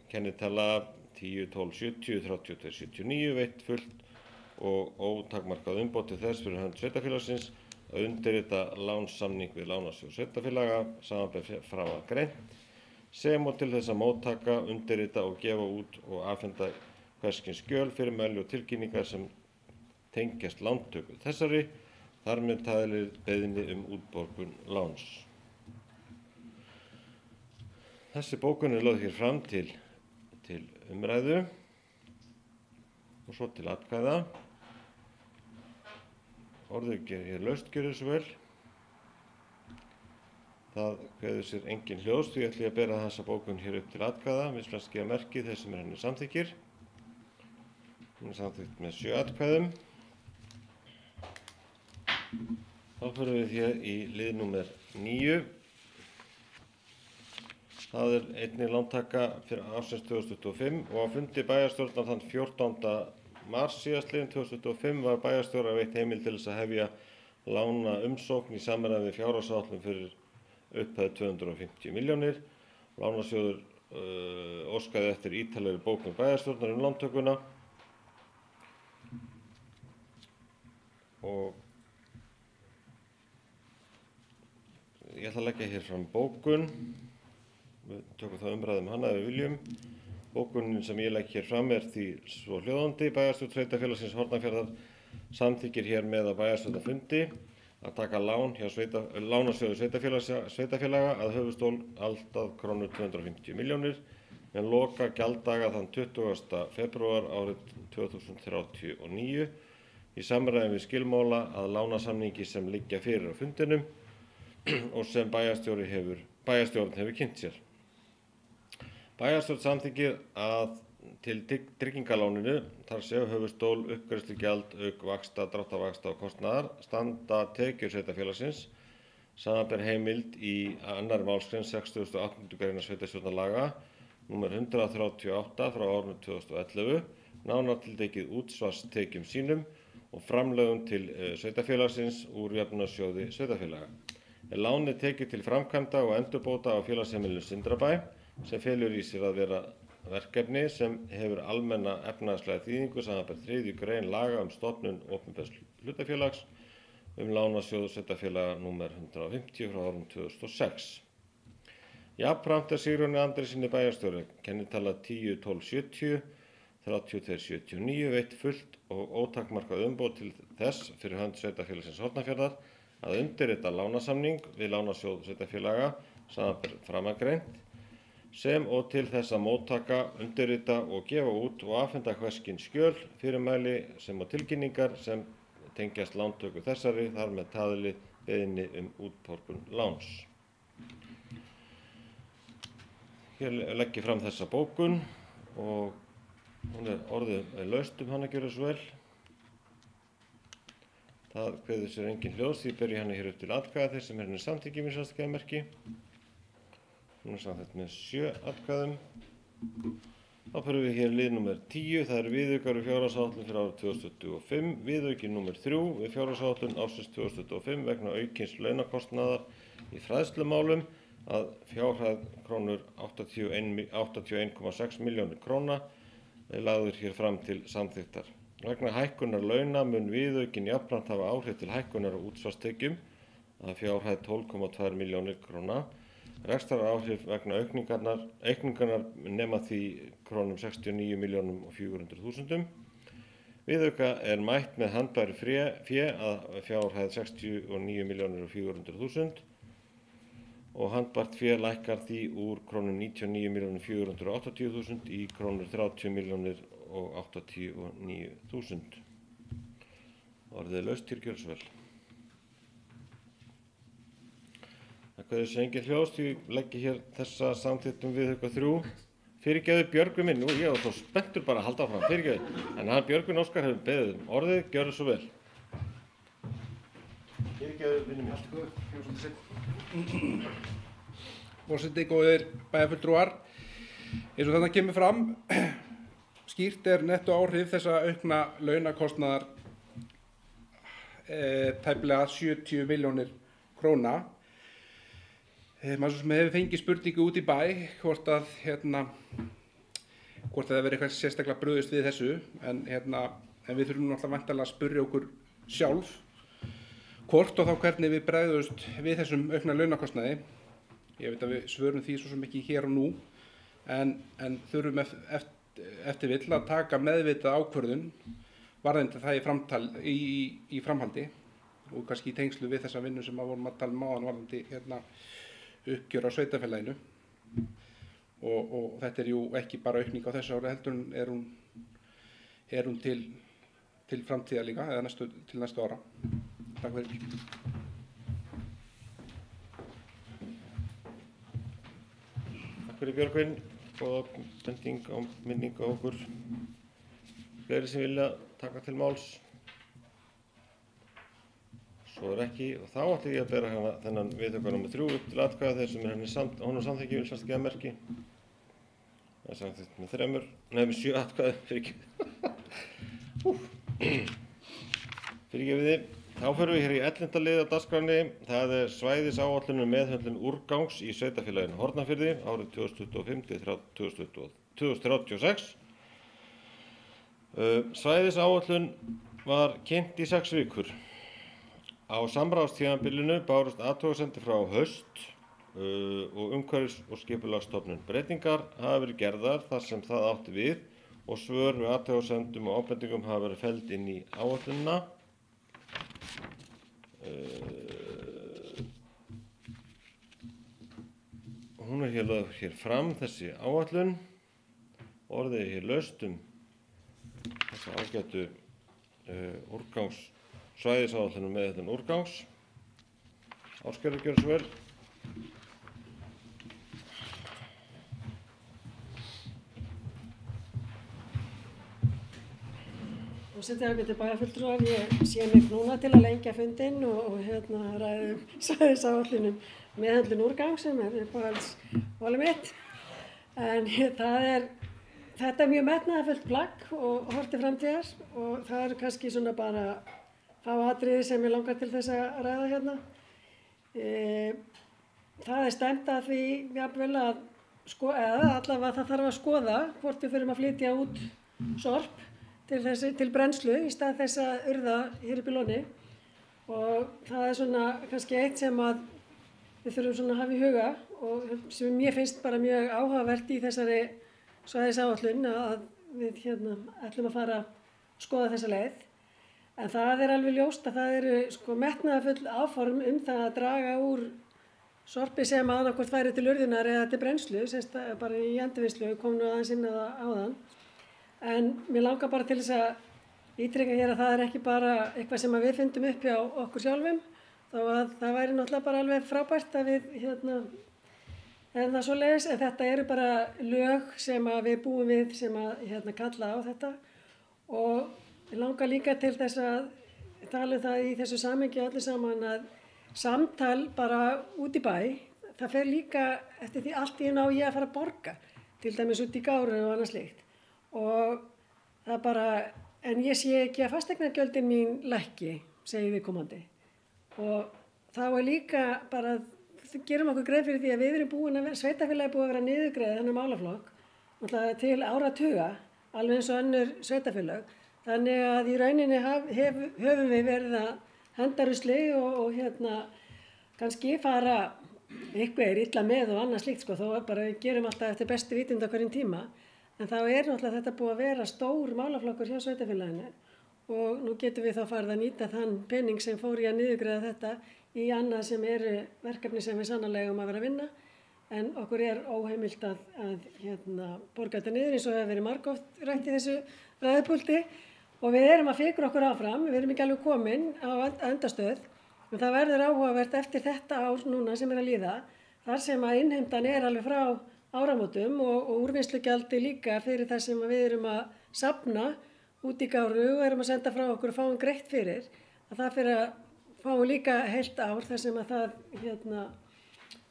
Speaker 1: kennitala 10-12-70-32-79 veitt fullt og ótakmarkað umboð til þess fyrir hönd sveitarfélagsins að undirrita lánssamning við Lánasjóð sveitarfélaga samanber framansgreint sem og til þess að móttaka, undirrita og gefa út og afhenda hvers kyns skjöl, fyrirmæli og tilkynningar sem tengjast lántöku þessari, þar með talið beiðni útborgun láns. Þessi bókun lögð hér fram til umræðu og svo til atkvæða. Orðið hér laust, gjörið svo vel. Það kveður sér engin hljóðs, því ætla ég að bera þessa bókun hér upp til atkvæða. Við skulum gefa merkið þess sem henni samþykkir. Hún samþykkt með 7 atkvæðum. Þá förum við hér í lið númer 9. Það einnig lántaka fyrir ársins 2025 og á fundi bæjarstjórnar þann 14. mars síðastliðinn 2025 var bæjarstjóra veitt heimild til þess að hefja lána umsókn í samræmi við fjárhagsáætlun fyrir upphæð 250 milljónir. Lánasjóður óskaði eftir ítarlegri bókun bæjarstjórnar lántökuna og ég ætla að leggja hér fram bókun. Við tökum þá umræðum hana ef við viljum. Bókunin sem ég legg hér fram því svo hljóðandi: Bæjarstjórn Sveitarfélagsins Hornafjarðar samþykkir hér með á bæjarstjórnarfundi að taka lán hjá Lánasjóði sveitarfélaga að höfuðstól allt að krónur 250 milljónir með loka gjalddaga þann 20. febrúar árið 2039 í samræmi við skilmála að lánasamningi sem liggja fyrir á fundinum og sem bæjarstjórn hefur kynnt sér. Bæjarstjórn samþykkir að til tryggingaláninu, þar séu höfuðstól, uppgreiðslugjald, auk vaxta, dráttarvaxta og kostnaðar, standa tekjur sveitarfélagsins, samanber heimild í 2. málsgrein 68. grein sveitarstjórnarlaga nr. 138 frá árinu 2011, nánar tiltekið útsvarstekjum sínum og framlögum til sveitarfélagsins úr jöfnunarsjóði sveitarfélaga. Lánið tekið til framkvæmda og endurbóta á félagsheimilinu Sindrabæ, sem felur í sér að vera verkefni sem hefur almenna efnahagslega þýðingu samanber 3. grein laga stofnun opinbers hlutafélags Lánasjóð sveitarfélaga nr. 150 frá árinu 2006. Jafnframt Sigrúnu Andréssyni bæjarstjóra kennitala 10-12-70 3279 veitt fullt og ótakmarkað umboð til þess fyrir hönd sveitarfélagsins Hornafjarðar að undirrita lánasamning við Lánasjóð sveitarfélaga samanber framangreint, sem og til þess að móttaka, undirrita og gefa út og afhenda hvers kyns skjöl, fyrirmæli sem og tilkynningar sem tengjast lántöku þessari, þar með talið beiðni útborgun láns. Hér legg ég fram þessa bókun og hún orðið laust hana, gjörðu svo vel. Það kveður sér engin hljóðs, því ber ég hana hér upp til atkvæða þeir sem henni samþykki mér sérstakamerki. Hún samþykkt með 7 atkvæðum. Þá förum við hér lið nr. 10, það viðaukar við fjárhagsáætlun fyrir árið 2025, viðauki nr. 3 við fjárhagsáætlun ársins 2025 vegna aukins launakostnaðar í fræðslumálum að fjárhæð krónur 81,6 milljónir króna lagður hér fram til samþykktar. Vegna hækkunar launa mun viðaukin jafnframt hafa áhrif til hækkunar á útsvarstekjum að fjárhæð 12,2 milljónir króna. Rekstraráhrif vegna aukningarnar nema því krónum 69.400.000. Viðauka mætt með handbæru fé að fjárhæð 69.400.000 og handbært fé lækkar því úr krónum 99.480.000 í krónur 30.089.000. Orðið laust hér, gjörðu svo vel. Það kveður sér engin hljóðs, því legg ég hér þessa samþykktum viðauka 3. Fyrirgefðu Björgvin minn, ég var svo spenntur bara að halda áfram, fyrirgefðu. En hann Björgvin Óskar hefur beðið orðið, gjörðu svo vel. Fyrirgefðu vinnu mér.
Speaker 7: Forseti, góðir bæjarfulltrúar, eins og þarna kemur fram, skýrt netto áhrif þessa aukna launakostnaðar tæplega 70 milljónir króna. Maður sem hefur fengið spurningu út í bæ hvort að það verið eitthvað sérstaklega brugðist við þessu, en við þurfum náttúrulega væntanlega að spyrja okkur sjálf hvort og þá hvernig við bregðumst við þessum aukna launakostnaði. Ég veit að við svörum því svo sem ekki hér og nú, en þurfum eftir vill að taka meðvitað ákvörðun varðandi það í framhaldi og kannski í tengslu við þessa vinnu sem vorum að tala áðan varðandi uppgjör á sveitarfélaginu og þetta jú ekki bara aukning á þessu ári, heldur hún til framtíðar líka eða til næstu ára. Takk fyrir.
Speaker 1: Takk fyrir Björgvin og bending og minning á okkur. Fleiri sem vilja taka til máls. Svo ekki, og þá ætla ég að bera þennan viðauka nr. 3 upp til atkvæða þeir sem honum samþykki vil sérstakamerki. Það samþykkt með 7 atkvæði, fyrirgefiði. Þá förum við hér í 11. lið á dagskránni. Það svæðisáætlun meðhöndlun úrgangs í sveitarfélaginu Hornafirði árið 2025-2036. Svæðisáætlun var kynnt í 6 vikur. Á samráðstímabilinu bárust athugasemdir frá Haust og umhverfis- og skipulagsstofnun. Breytingar hafa verið gerðar þar sem það átti við og svör við athugasemdum og ábendingum hafa verið felld inn í áætlunina. Hún hér lögð hér fram, þessi áætlun. Orðið hér laust þessa ágætu úrgangssvæðisáætlun með þetta úrgangs. Ásgerður, gjörðu svo vel.
Speaker 3: Forseti, ágætu bæjarfulltrúar, ég sé mig núna til að lengja fundinn og ræðum svæðisáætlunum meðhöndlun úrgang sem uppáhaldsmálið mitt. En þetta er mjög metnaðarfullt plagg og horft til framtíðar og það eru kannski svona bara fá atriði sem ég langar til þess að ræða hérna. Það er stefnt að því jafnvel að eða allavega það þarf að skoða hvort við förum að flytja út sorp til brennslu í stað þess að urða hér upp í Lóni og það er svona kannski eitt sem að við þurfum svona að hafa í huga og sem mér finnst bara mjög áhugavert í þessari svæðisáætlun að við ætlum að fara að skoða þessa leið. En það er alveg ljóst að það eru metnaðarfull áform það að draga úr sorpi sem annaðhvort færi til urðunar eða til brennslu, bara í endurvinnslu, við komum nú aðeins inn á það áðan. En mér langar bara til þess að ítreka hér að það er ekki bara eitthvað sem við fundum upp hjá okkur sjálfum, þó að það væri náttúrulega bara alveg frábært að við en það svoleiðis, en þetta eru bara lög sem við búum við sem að kalla á þetta og ég langar líka til þess að tala það í þessu samhengi öllu saman að samtal bara út í bæ, það fer líka eftir því allt í einu á ég að fara að borga, til dæmis út í Gáru og annað slíkt og það bara, en ég sé ekki að fasteignagjöldin mín lækki, segir viðkomandi og þá er líka bara gerum okkur grein fyrir því að við erum búin að sveitarfélagi búið að vera niðurgreiða þennan málaflokk til áratuga, alveg eins og önnur sveitarfélag. Þannig að í rauninni höfum við verið að henda rusli og kannski fara eitthvað illa með og annað slíkt þó bara við gerum alltaf eftir bestu vitund á hverjum tíma. En þá er náttúrulega þetta búið að vera stór málaflokkur hjá sveitarfélaginu og nú getum við þá farið að nýta þann pening sem fór í að niðurgreiða þetta í annað sem eru verkefni sem við sannarlega að vera að vinna en okkur er óheimilt að borga þetta niður eins og hefur verið margoft rætt í þessu ræðupúlti og við erum að fikra okkur áfram, við erum ekki alveg komin á endastöð og það verður áhugavert eftir þetta ár núna sem er að líða þar sem að innheimtan er alveg frá áramótum og úrvinnslugjaldi líka fyrir það sem við erum að safna út í Gáru og erum að senda frá okkur og fáum greitt fyrir að það fyrir að fáum líka heilt ár þar sem að það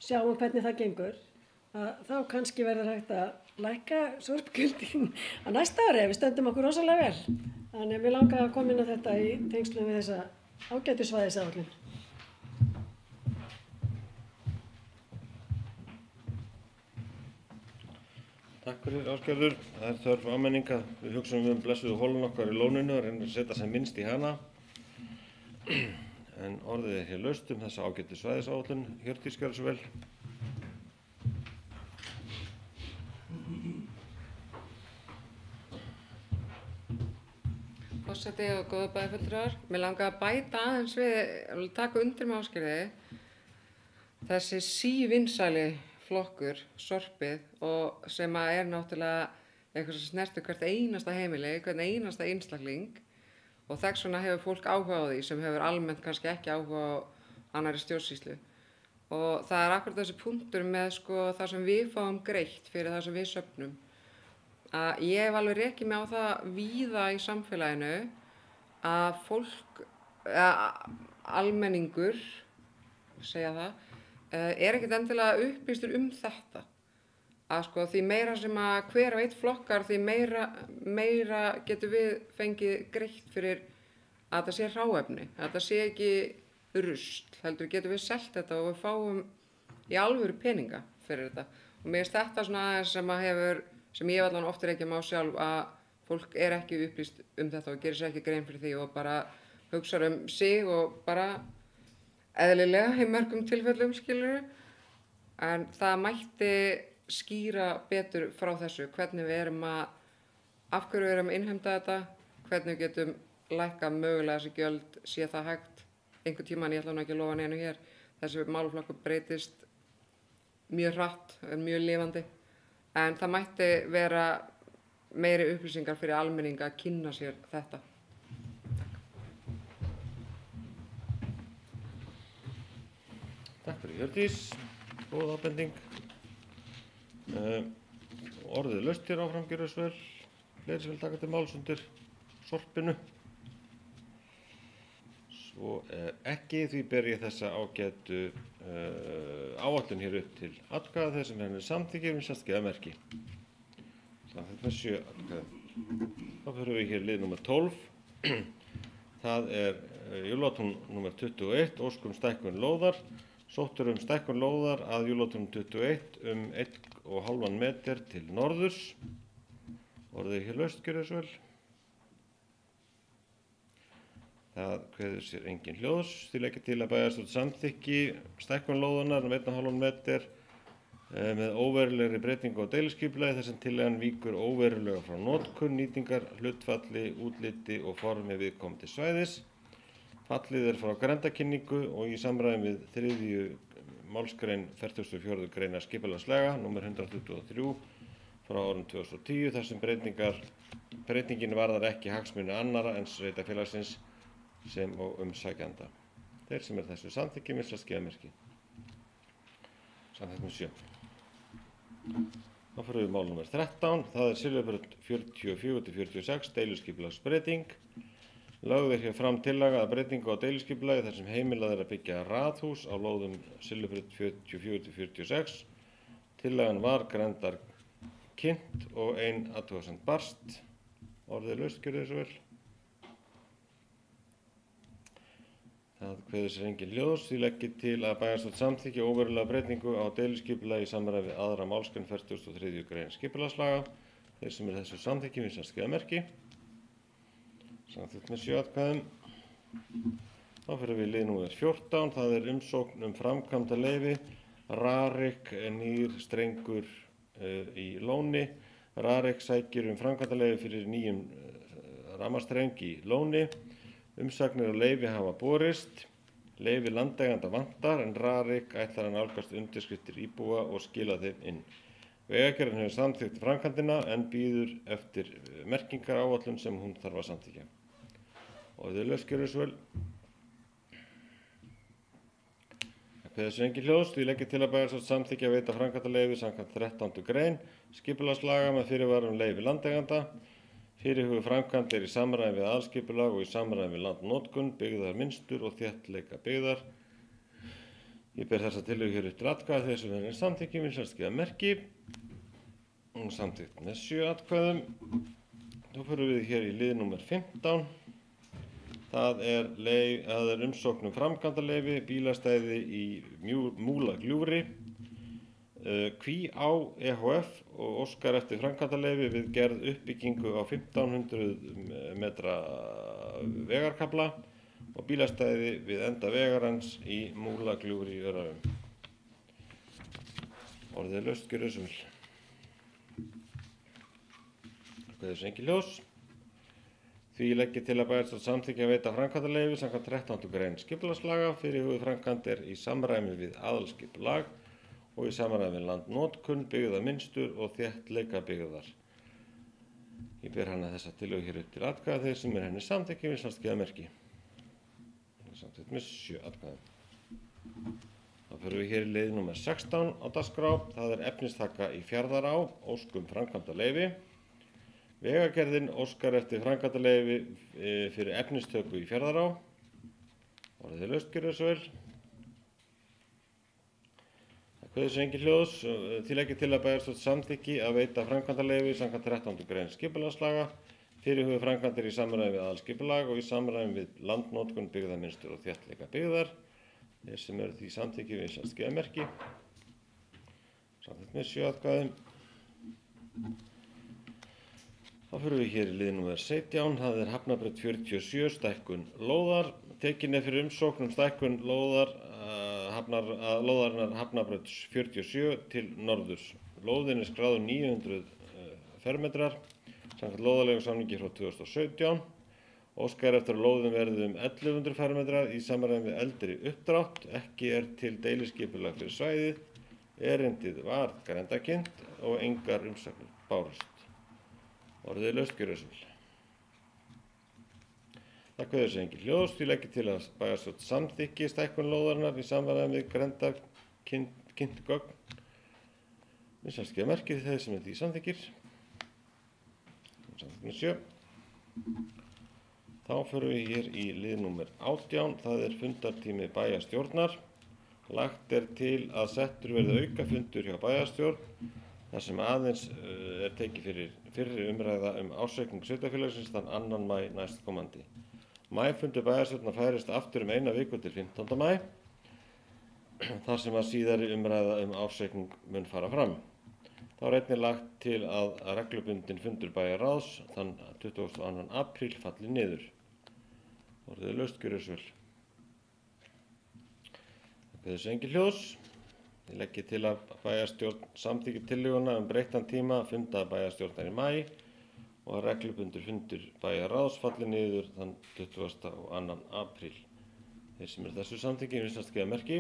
Speaker 3: sjáum hvernig það gengur að þá kannski verður hægt að lækka sorpgjöldin á næsta ári ef við stöndum okkur rosalega vel. Þannig að við langar að koma inn á þetta í tengslum við þessa ágætu svæðisáætlun.
Speaker 1: Takk fyrir Ásgerður. Það er þörf áminning að við hugsaum um blessuðu holun okkar í Lóninu og reynum að setja sem minnst í hana. En orðið er hér laust þessa ágætu svæðisáætlun. Hjördís, gjörðu svo vel.
Speaker 8: Forseti og góða bæjarfulltrúar. Mér langar að bæta aðeins við, taka undir með Ásgerði, þessi sívinsæli flokkur, sorpið, og sem er náttúrulega eitthvað sem snertir hvert einasta heimili, hvern einasta einstakling og þess vegna hefur fólk áhuga á því sem hefur almennt kannski ekki áhuga á annarri stjórnsýslu. Og það er akkurat þessi punktur með það sem við fáum greitt fyrir það sem við söfnum. Að ég hef alveg rekið mig á það víða í samfélaginu að fólk, almenningur, segja það, er ekkert endilega upplýstur þetta. Að því meira sem að hver og einn flokkar, því meira getum við fengið greitt fyrir að þetta sé hráefni, að þetta sé ekki rusl, heldur getum við selt þetta og við fáum í alvöru peninga fyrir þetta. Og mér finnst þetta svona aðeins sem ég hef allan ofta rekið mig á sjálf að fólk er ekki upplýst þetta og gerir sér ekki grein fyrir því og bara hugsar sig og bara eðlilega í mörgum tilfellum skilurðu en það mætti skýra betur frá þessu, hvernig við erum af hverju við erum að innheimta þetta, hvernig við getum lækkað mögulega þessi gjöld, sé það hægt einhvern tímann, ég ætla nú ekki að lofa neinu hér, þessi málaflokkur breytist mjög hratt, er mjög lifandi, en það mætti vera meiri upplýsingar fyrir almenning að kynna sér þetta.
Speaker 1: Takk fyrir Hjördís, góð ábending. Orðið laust hér áfram, gjörðu svo vel. Fleiri sem vil taka til máls undir sorpinu. Svo ekki, því ber ég þessa ágætu áætlun hér upp til atkvæða þess sem henni samþykkir við sérstgeðamerki. Þetta með 7 atkvæðum. Þá fyrir við hér lið nr. 12. Það jólatún nr. 21, óskum stækkun lóðar. Sóttur stækkun lóðar að jólatún 21 1,5 meter til norðurs. Orðið hér laust, gjörðu svo vel. Það kveður sér engin hljóðs. Því leggja til að bæjarstjórn samþykki stækkun lóðarinnar 1,5 meter með óverulegri breytingu á deiliskipulagi þar sem tillagan víkur óverulega frá notkun, nýtingar, hlutfalli, útliti og formi viðkomandi svæðis. Fallið frá grenndarkynningu og í samræmi við 3. málsgrein 44. greinar skipulagslaga nr. 123 frá árinu 2010 þar sem breytingin varðar ekki hagsmuni annarra en sveitarfélagsins sem og umsækjanda. Þeir sem þessu samþykki missa skeðamerki. Samþykkt með 7. Þá fyrir við mál nr. 13. Það Silfurbraut 44-46 deiliskipulagsbreyting. Lögð hér fram tillaga að breytingu á deiliskipulagi þar sem heimilað að byggja raðhús á lóðum Silfurbraut 44-46. Tillagan var grenndarkynnt og ein athugasemd barst. Orðið laust, gjörðu svo vel. Það kveður sér engin hljóðs, því leggið til að bæjarstjórn samþykki óverulega breytingu á deiliskipulagi í samræmi við 2. málsgrein 43. grein skipulagslaga. Þeir sem þessu samþykki missa skeðamerki. Samþykkt með 7 atkvæðum. Þá fyrir við lið nr. 14. Það umsókn framkvæmdaleyfi. Rarik nýr strengur í Lóni. Rarik sækir framkvæmdaleyfi fyrir nýjum rafmagnsstreng í Lóni. Umsagnir og leyfi hafa borist. Leyfi landeiganda vantar en Rarik ætlar að nálgast undirskriftir íbúa og skila þeim inn. Vegagerðin hefur samþykkt framkvæmdina en bíður eftir merkingaráætlun sem hún þarf að samþykkja. Orðið laust, gjörðu svo vel. Það kveður sér engin hljóðs, því leggið til að bæjarstjórn samþykkja að veita framkvæmdaleyfi samkvæmt 13. grein skipulagslaga með fyrirvara leyfi landeiganda. Fyrirhuguð framkvæmd í samræmi við aðalskipulag og í samræmi við landnotkun, byggðarmynstur og þéttleika byggðar. Ég ber þessa tillögu hér upp til atkvæða þegar sem henni samþykki vil sérstgeðamerki. Samþykkt með 7 atkvæðum. Þá fyrir við hér í lið nr. 15. Það umsókn framkvæmdaleyfi bílastæði í Múlagljúfri. Kvíá EHF og óskar eftir framkvæmdaleyfi við gerð uppbyggingu á 1500 metra vegarkafla og bílastæði við enda vegarins í Múlagljúfri í Öræfum. Orðið laust, gjörðu svo vel. Það kveður sér engin hljóðs. Því leggið til að bæjarstjórn samþykkja að veita framkvæmdaleyfi samkvæmt 13. grein skipulagslaga. Fyrirhuguð framkvæmd í samræmi við aðalskipulag og í samræmi við landnotkun, byggðarmynstur og þéttleika byggðar. Ég ber hana þessa tillögu hér upp til atkvæða þeir sem henni samþykki við sérstgeðamerki. Samþykkt með 7 atkvæðum. Þá fyrir við hér í lið nr. 16 á dagskrá. Það efnistaka í Fjarðará, óskum framkvæmdaleyfi. Vegagerðin óskar eftir framkvæmdaleyfi fyrir efnistöku í Fjarðará. Orðið laust, gjörðu svo vel. Kveður sér engin hljóðs, því leggið til að bæjarstjórn samþykki að veita framkvæmdaleyfi samkvæmt 13. grein skipulagslaga. Fyrirhuguð framkvæmdir í samræmi við aðalskipulag og í samræmi við landnotkun, byggðarmynstur og þéttleika byggðar. Þeir sem því samþykki við sérstgeðamerki. Samþykkt með 7 atkvæðum. Þá fyrir við hér í lið númer 17, það Hafnabraut 47, stækkun lóðar. Tekin fyrir umsókn stækkun lóðar lóðarinnar Hafnabraut 47 til norðurs. Lóðin skráður 900 fermetrar, samkvæmt lóðalegum samningi frá 2017. Óskar eftir að lóðin verði 1100 fermetrar í samræmi við eldri uppdrátt. Ekki til deiliskipulag fyrir svæðið. Erindið var grenndarkynnt og engar umsagnir bárust. Orðið laust, gjörið svo vel. Það kveður sig engin hljóðs, því legg ég til að bæjarstjórn samþykki stækkun lóðarinnar í samræmi við grenndarkynnt gögn. Vinsælst gefa merkið þeir sem því samþykkir. Samþykkinu 7. Þá förum við hér í lið númer 18, það fundartími bæjarstjórnar. Lagt til að settur verði aukafundur hjá bæjarstjórn, þar sem aðeins tekið fyrir fyrri umræða ársreikning sveitarfélagsins þann 2. maí næstkomandi. Maífundur bæjarstjórnar færist aftur 1 viku til 15. maí, þar sem síðari umræða ársreikning mun fara fram. Þá einnig lagt til að reglubundinn fundur bæjarráðs þann 22. apríl falli niður. Orðið laust, gjörið svo vel. Það kveður sig engin hljóðs. Ég legg til að bæjarstjórn samþykki tillöguna breyttan tíma fundar bæjarstjórnar í maí og að reglubundur fundur bæjarráðs falli niður þann 22. apríl. Þeir sem þessu samþykki vinsælst gefa merki.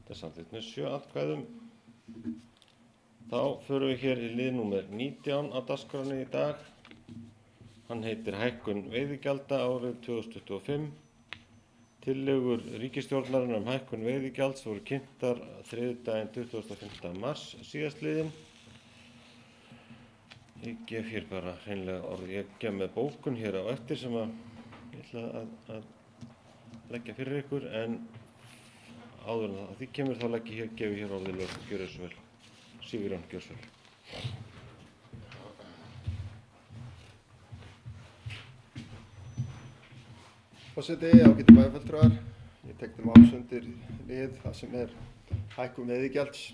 Speaker 1: Það samþykkt með 7 atkvæðum. Þá förum við hér í lið númer 19 á dagskránni í dag. Hann heitir hækkun veiðigjalda árið 2025. Tillögur ríkisstjórnarinnar hækkun veiðigjalds voru kynntar þriðjudaginn 25. mars síðastliðinn. Ég gef hér bara hreinlega orð. Ég gef með bókun hér á eftir sem ég ætla að leggja fyrir ykkur, en áður en það því kemur þá gefi hér orðið lög. Gjörðu svo vel. Sigurjón, gjörðu svo vel.
Speaker 5: Forseti, ágætu bæjarfulltrúar, ég tek máls undir lið það sem hækkun veiðigjalds.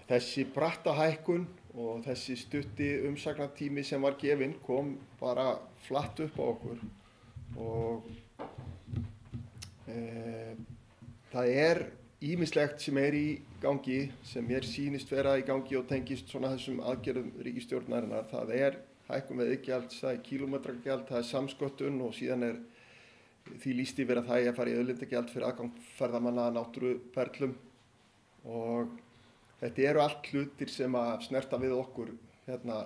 Speaker 5: Þessi bratta hækkun og þessi stutti umsagnartími sem var gefinn kom bara flatt upp á okkur og það ýmislegt sem í gangi sem mér sýnist vera í gangi og tengist svona þessum aðgerðum ríkisstjórnarinnar. Það hækkun veiðigjalds, það kílómetragjald, það samsköttun og síðan því lýst yfir að það að fara í auðlindagjald fyrir aðgang ferðamanna að náttúruperlum. Og þetta eru allt hlutir sem að snerta við okkur hérna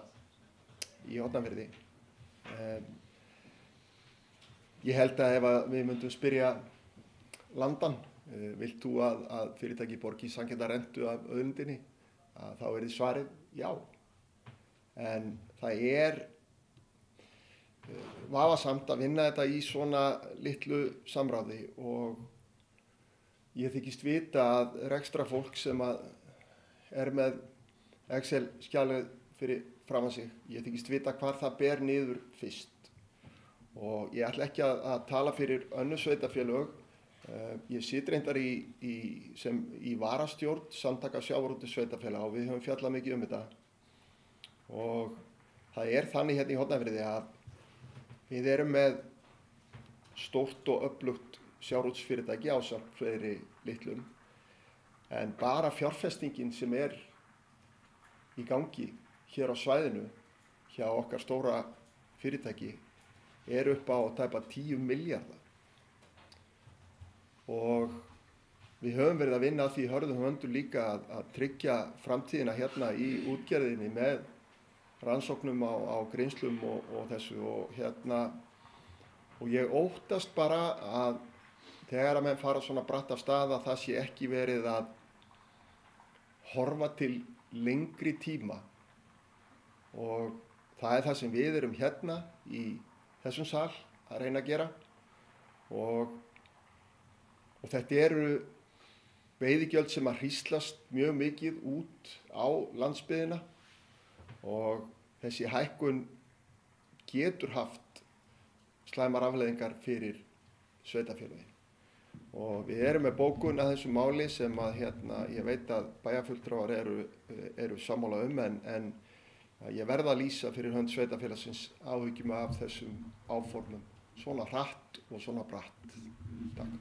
Speaker 5: í Hornafirði. Ég held að ef við myndum spyrja landan, vilt þú að fyrirtæki borgi sanngjarna rentu af auðlindinni, þá því svarið já. En það vafasamt að vinna þetta í svona litlu samráði og ég þykist vita að rekstrarfólk sem með Excel-skjalið fyrir framan sig, ég þykist vita hvar það ber niður fyrst. Og ég ætla ekki að tala fyrir önnur sveitarfélög. Ég sit reyndar í varastjórn Samtaka sjávarútvegssveitarfélaga og við höfum fjallað mikið þetta. Og það þannig hérna í Hornafirði að við erum með stórt og öflugt sjávarútvegsfyrirtæki ásamt fleiri litlum, en bara fjárfestingin sem í gangi hér á svæðinu hjá okkar stóra fyrirtæki upp á tæpa 10 milljarða. Og við höfum verið að vinna að því hörðum höndum líka að tryggja framtíðina hérna í útgerðinni með rannsóknum á greinslum og þessu og ég óttast bara að þegar að menn fara svona bratt af stað að það sé ekki verið að horfa til lengri tíma og það það sem við erum hérna í þessum sal að reyna að gera og þetta eru veiðigjöld sem að hríslast mjög mikið út á landsbyggðina og þessi hækkun getur haft slæmar afleiðingar fyrir sveitarfélögin. Og við erum með bókun að þessu máli sem að ég veit að bæjarfulltrúar eru sammála en ég verð að lýsa fyrir hönd sveitarfélagsins áhyggjum af þessum áformum svona hratt og svona bratt. Takk.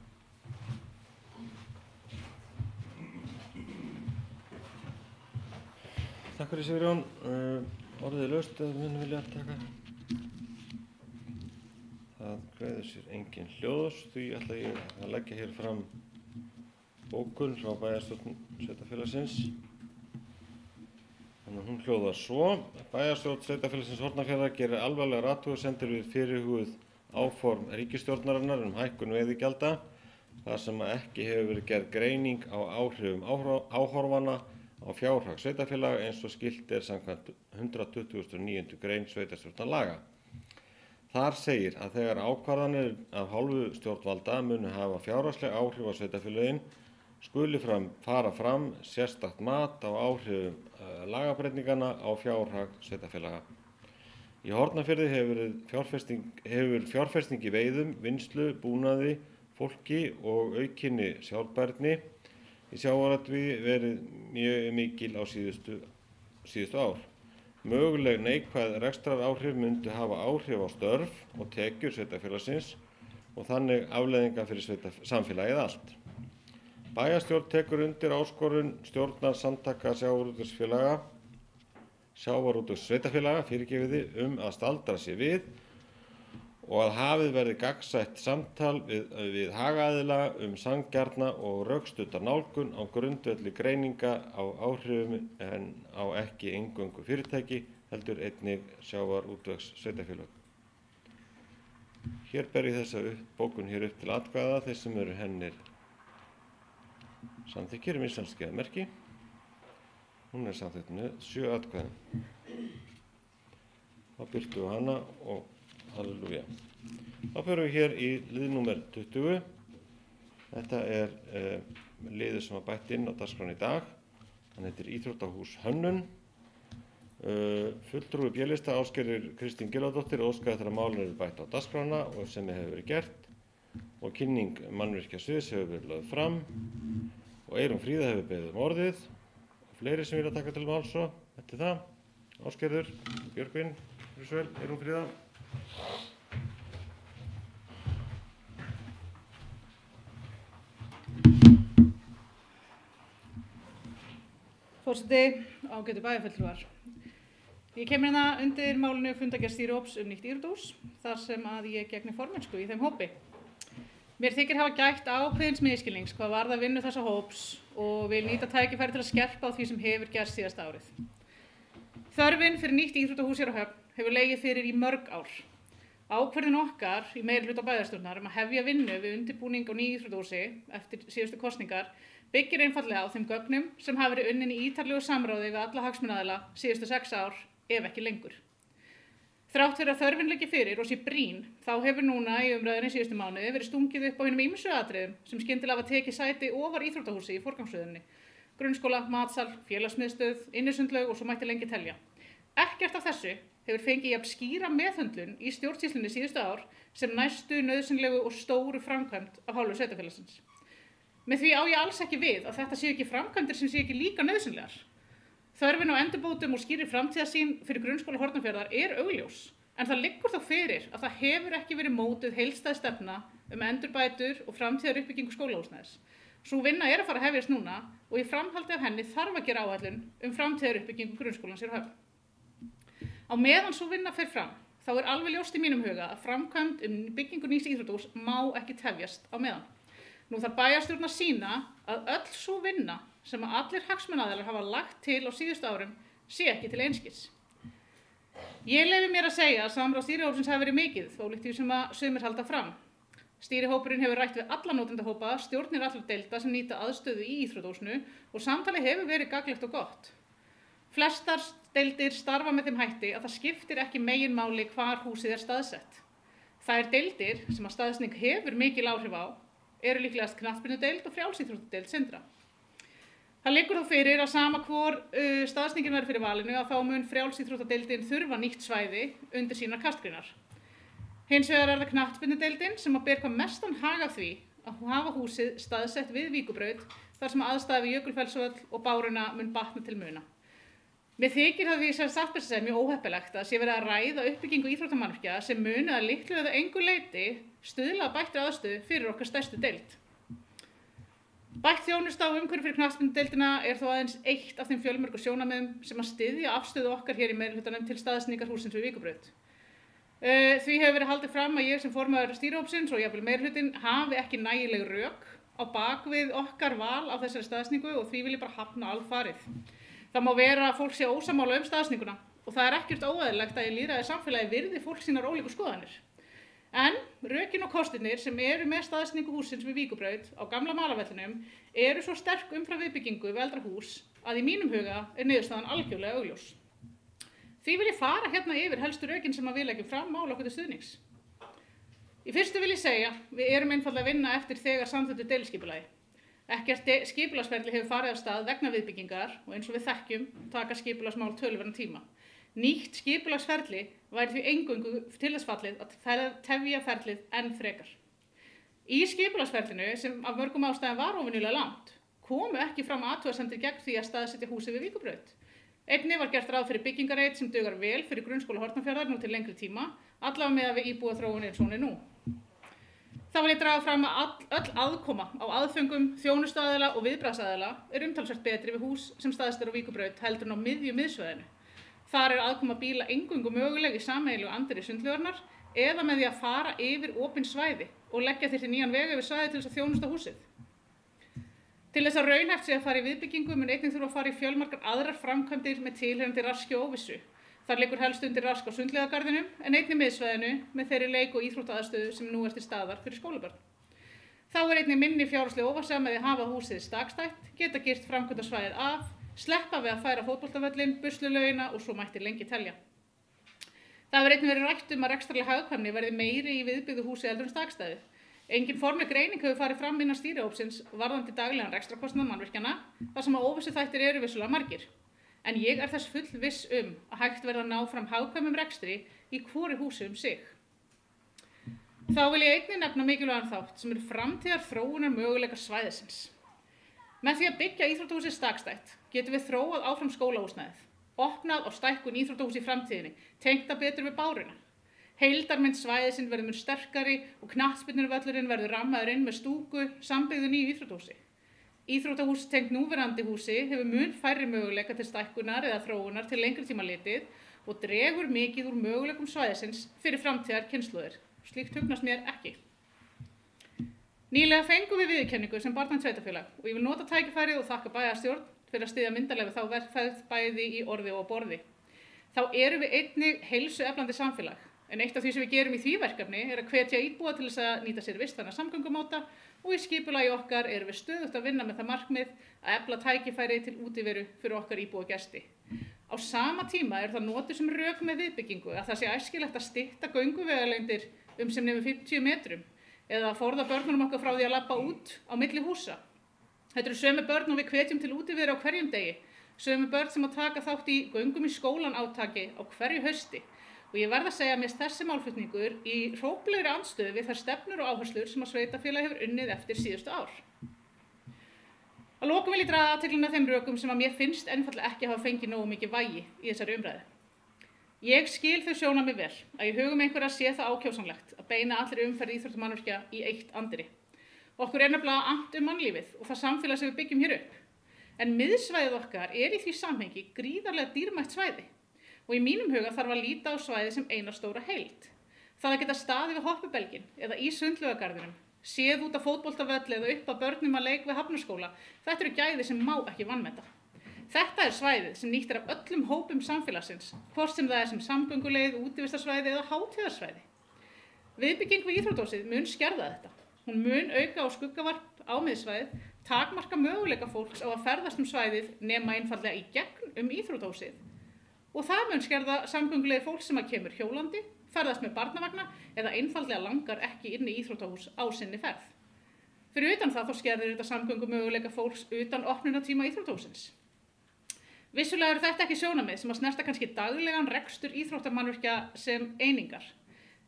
Speaker 1: Takk fyrir Sigurjón. Orðið laust eða mun vilja taka. Það greiðir sér engin hljóðs, því ætla ég að leggja hér fram bókun frá bæjarstjórn sveitarfélagsins. Þannig að hún hljóðar svo. Bæjarstjórn sveitarfélagsins Hornafjarðar gerir alvarlegar athugasemdir við fyrirhuguð áform ríkisstjórnarinnar hækkun veiðigjalda, þar sem ekki hefur verið gerð greining á áhrifum áhorfanna á fjárhag sveitarfélaga eins og skylt samkvæmt 129. grein sveitarstjórnarlaga. Þar segir að þegar ákvarðanir af hálfu stjórnvalda munu hafa fjárhagsleg áhrif á sveitarfélögin skuli fara fram sérstakt mat á áhrifum lagabreytinganna á fjárhag sveitarfélaga. Í Hornafirði hefur fjárfesting í veiðum, vinnslu, búnaði, fólki og aukinni sjálfbærni í sjávarútvegi verið mjög mikil á síðustu ár. Möguleg neikvæð rekstraráhrif myndu hafa áhrif á störf og tekjur sveitarfélagsins og þannig afleiðingar fyrir samfélagið allt. Bæjarstjórn tekur undir áskorun stjórnar samtaka sjávarútvegssveitarfélaga að staldra sig við og að hafið verði gagnsætt samtal við hagaðila sanngjarna og rökstudda nálgun á grundvelli greininga á áhrifum en á ekki eingöngu fyrirtæki, heldur einnig sjávarútvegssveitarfélög. Hér ber ég þessa bókun hér upp til atkvæða, þeir sem eru henni samþykkir íslenska merki. Hún samþykkt með 7 atkvæðum. Þá birtum við hana og halleluja. Þá förum við hér í lið númer 20. Þetta liður sem var bætt inn á dagskrána í dag. Hann heitir Íþróttahús Hönnun. Fulltrúi B-lista Ásgerður Kristín Gylfadóttir óskaði eftir að málinu eru bætt á dagskrána og sem hefur verið gert. Og kynning mannvirkjasviðs hefur verið lögð fram. Og Eyrún Fríða hefur beðið orðið. Og fleiri sem vilja taka til máls svo. Þetta það. Ásgerður, Björgvin, Rísvel, Eyrún Fríða.
Speaker 6: Forseti, ágætu bæjarfulltrúar. Ég kem hérna undir málinu fundargerð stýrihóps nýtt íþróttahús, þar sem að ég gegni formennsku í þeim hópi. Mér þykir hafa gætt ákveðins misskilnings hvað varðar vinnu þessa hóps og vil nýta tækifæri til að skerpa á því sem hefur gerst síðasta árið. Þörfin fyrir nýtt íþróttahús hér á Höfn hefur legið fyrir í mörg ár. Ákvörðun okkar í meirihluta bæjarstjórnar að hefja vinnu við undirbúning á nýju íþróttahúsi eftir síðustu kosningar byggir einfaldlega á þeim gögnum sem hafa verið unnin í ítarlegu samráði við alla hagsmunaaðila síðustu 6 ár, ef ekki lengur. Þrátt fyrir að þörfin liggi fyrir og sé brýn, þá hefur núna í umræðunni síðustu mánuði verið stungið upp á hinum ýmsu atriðum sem skyndilega hafa tekið sæti ofar íþróttahúsi í forgangsröðinni. Grunnskóla, matsal, félagsmiðstöð, innisundlaug og svo mætti lengi telja. Ekkert af þessu hefur fengið jafn skýra meðhöndlun í stjórnsýslunni síðustu ár sem næstu nauðsynlegu og stóru framkvæmd af hálfu sveitarfélagsins. Með því á ég alls ekki við að þetta séu ekki framkvæmdir sem séu ekki líka nauðsynlegar. Þörfin á endurbótum og skýrri framtíðarsýn fyrir grunnskóla Hornafjarðar augljós, en það liggur þó fyrir að það hefur ekki verið mótuð heildstæð stefna endurbætur og framtíðaruppbyggingu skólahúsnæðis. Sú vinna að fara að hefjast núna og í framhaldi af henni þarf að gera áætlun framtíðaruppbyggingu grunnskólans hér á Höfn. Á meðan sú vinna fer fram, þá alveg ljóst í mínum huga að framkvæmd byggingu nýs íþróttahúss má ekki tefjast á meðan. Nú þarf bæjarstjórn að sýna að öll sú vinna sem að allir hagsmunaaðilar hafa lagt til á síðustu árum sé ekki til einskis. Ég leyfi mér að segja að samráð stýrihópsins hafi verið mikið, ólíkt því sem að sumir halda fram. Stýrihópurinn hefur rætt við alla notendahópa, stjórnir allra deilda sem nýta aðstöðu í íþróttahúsinu og samtali hefur verið gagnlegt og gott. Flestar deildir starfa með þeim hætti að það skiptir ekki meginmáli hvar húsið staðsett. Þær deildir sem að staðsetning hefur mikil áhrif á eru líklegast knattspyrnudeild og frjálsíþróttadeild Sindra. Það liggur þó fyrir að sama hvor staðsetningin verður fyrir valinu að þá mun frjálsíþróttadeildin þurfa nýtt svæði undir sínar kastgreinar. Hins vegar það knattspyrnudeildin sem að ber hvað mestan hag af því að hafa húsið staðsett við Víkurbraut þar sem aðstæða við Jökulfellsvöll og Báruna mun batna til muna. Mér þykir það því sem satt best að segja mjög óheppilegt að sé verið að ræða uppbyggingu íþróttamannvirkja sem muni að litlu eða engu leyti stuðla að bættri aðstöðu fyrir okkar stærstu deild. Bætt þjónusta og umhverfi fyrir knattspyrnudeildina þó aðeins eitt af þeim fjölmörgu sjónarmiðum sem að styðja afstöðu okkar hér í meirihlutanum til staðsetningar hússins við Víkurbraut. Því hefur verið haldið fram að ég sem formaður stýrihópsins og jafnvel meirihlutinn hafi ekki nægileg rök á bak við okkar val á þessari staðsetningu og því vil ég bara hafna alfarið. Það má vera að fólk sé ósammála staðsetninguna og það ekkert óeðlilegt að í lýðræði samfélagi virði fólk sínar ólíku skoðanir. En rökin og kostirnir sem eru með staðsetningu hússins við Víkurbraut á gamla Malavellinum eru svo sterk umfram viðbyggingu við eldra hús að í mínum huga niðurstaðan algjörlega augljós. Því vil ég fara hérna yfir helstu rökin sem við leggjum fram mála okkur til stuðnings. Í fyrstu vil ég segja, við erum einfaldlega að vinna eftir þegar samþykktu deiliskipulagi. Ekkert skipulagsferli hefur farið af stað vegna viðbyggingar og eins og við þekkjum taka skipulagsmál töluverðan tíma. Nýtt skipulagsferli væri því eingöngu til þess fallið að tefja ferlið enn frekar. Í skipulagsferlinu, sem af mörgum ástæðum var óvenjulega langt, komu ekki fram athugasemdir gegn því að staðsetja húsið við Víkurbraut. Einnig var gert ráð fyrir byggingareit sem dugar vel fyrir grunnskóla Hortnafjarðar nú til lengri tíma, allavega með að við íbúaþróun eins og hún nú. Þá vil ég draga fram að öll aðkoma á aðföngum, þjónustuaðila og viðbragðsaðila umtalsvert betri við hús sem staðsett á Víkurbraut heldur en á miðju miðsvæðinu. Þar aðkoma bíla eingöngu möguleg í sameiginlegu anddyri sundlaugarinnar eða með því að fara yfir opin svæði og leggja þyrfti nýjan veg yfir svæði til þess að þjónusta húsið. Til þess að raunhæft sé að fara í viðbyggingu mun einnig þurfa að fara í fjölmargar aðrar framkvæmdir með tilheyrandi raski og óvissu. Þar liggur helst undir rask á sundlaugagarðinum en einnig miðsvæðinu með þeirri leik- og íþróttaaðstöðu sem nú til staðar fyrir skólabörn. Þá einnig minni fjárhagsleg óvissa með því að hafa húsið stakstætt, geta girt framkvæmdasvæðið af, sleppa við að færa fótboltavöllinn, buslulaugina og svo mætti lengi telja. Það hefur einnig verið rætt að rekstrarleg hagkvæmni verði meiri í viðbyggðu húsi heldur en stakstæðið. Engin formleg greining hefur farið fram innan stýrihópsins varðandi daglegan rekstrarkostnað mannvirkjanna þar sem að óvissuþættir eru vissulega margir. En ég þess fullviss að hægt verði að ná fram hagkvæmum rekstri í hvoru húsi sig. Þá vil ég einnig nefna mikilvægan þátt sem framtíðar þróunar möguleika svæðisins. Með því að byggja íþróttahúsið stakstætt getum við þróað áfram skólahúsnæðið, opnað á stækkun íþróttahús í framtíðinni, tengta betur við Báruna. Heildarmynd svæðisins verður mun sterkari og knattspyrnuvöllurinn verður rammaður inn með stúku sambyggðu nýju íþróttahúsi. Íþróttahús tengt núverandi húsi hefur mun færri möguleika til stækkunar eða þróunar til lengri tíma litið og dregur mikið úr möguleikum svæðisins fyrir framtíðar kynslóðir. Slíkt hugnast mér ekki. Nýlega fengum við viðurkenningu sem barnvænt sveitarfélag og ég vil nota tækifærið og þakka bæjarstjórn fyrir að styðja myndarlega við þá vegferð bæði í orði og borði. Þá erum við einnig heilsueflandi samfélag. En eitt af því sem við gerum í því verkefni að hvetja íbúa til þess að nýta sér vistvæna samgöngumáta og í skipulagi okkar erum við stöðugt að vinna með það markmið að efla tækifæri til útiveru fyrir okkar íbúa og gesti. Á sama tíma það notuð sem rök með viðbyggingu að það sé æskilegt að stytta gönguvegalengdir sem nemur 50 metrum eða að forða börnunum okkar frá því að labba út á milli húsa. Þetta eru sömu börn og við hvetjum til útiveru á hverjum degi, sömu börn sem að taka þátt í göngum í skólan átaki á hverju hausti. Og ég verð að segja að mér þessi málflutningur í hróplegri andstöðu við þær stefnur og áherslur sem að sveitarfélag hefur unnið eftir síðustu ár. Að lokum vil ég draga athyglina þeim rökum sem að mér finnst einfaldlega ekki hafa fengið nógu mikið vægi í þessari umræðu. Ég skil þau sjónarmið vel að í hugum einhverja sé það ákjósanlegt að beina allri umferð íþróttamannvirkja í eitt anddyri. Okkur nefnilega annt mannlífið og það samfélag sem við byggjum hér upp. En miðsvæðið okkar í því samhengi gríðarlega dýrmætt svæði. Og í mínum huga þarf að líta á svæði sem eina stóra heild. Það að geta staðið við hoppubelginn eða í sundlaugagarðinum, séð út af fótboltavöll eða upp að börnum að leik við hafnarskóla, þetta eru gæði sem má ekki vanmeta. Þetta svæðið sem nýtt af öllum hópum samfélagsins, hvort sem það sem samgönguleið, útivistarsvæði eða hátíðarsvæði. Viðbygging við íþróttahúsið mun skerða þetta. Hún mun auka á skuggavarp á miðsvæðið, takmarka möguleika fólks á að ferðast svæðið nema einfaldlega í gegn íþróttahúsið. Og það mun skerða samgöngulegir fólks sem að kemur hjólandi, ferðast með barnavagna eða einfaldlega langar ekki inn í íþróttahús á sinni ferð. Fyrir utan það þá skerðir þetta samgöngumöguleika fólks utan opnunartíma íþróttahúsins. Vissulega eru þetta ekki sjónarmið sem að snerta kannski daglegan rekstur íþróttamannvirkja sem einingar.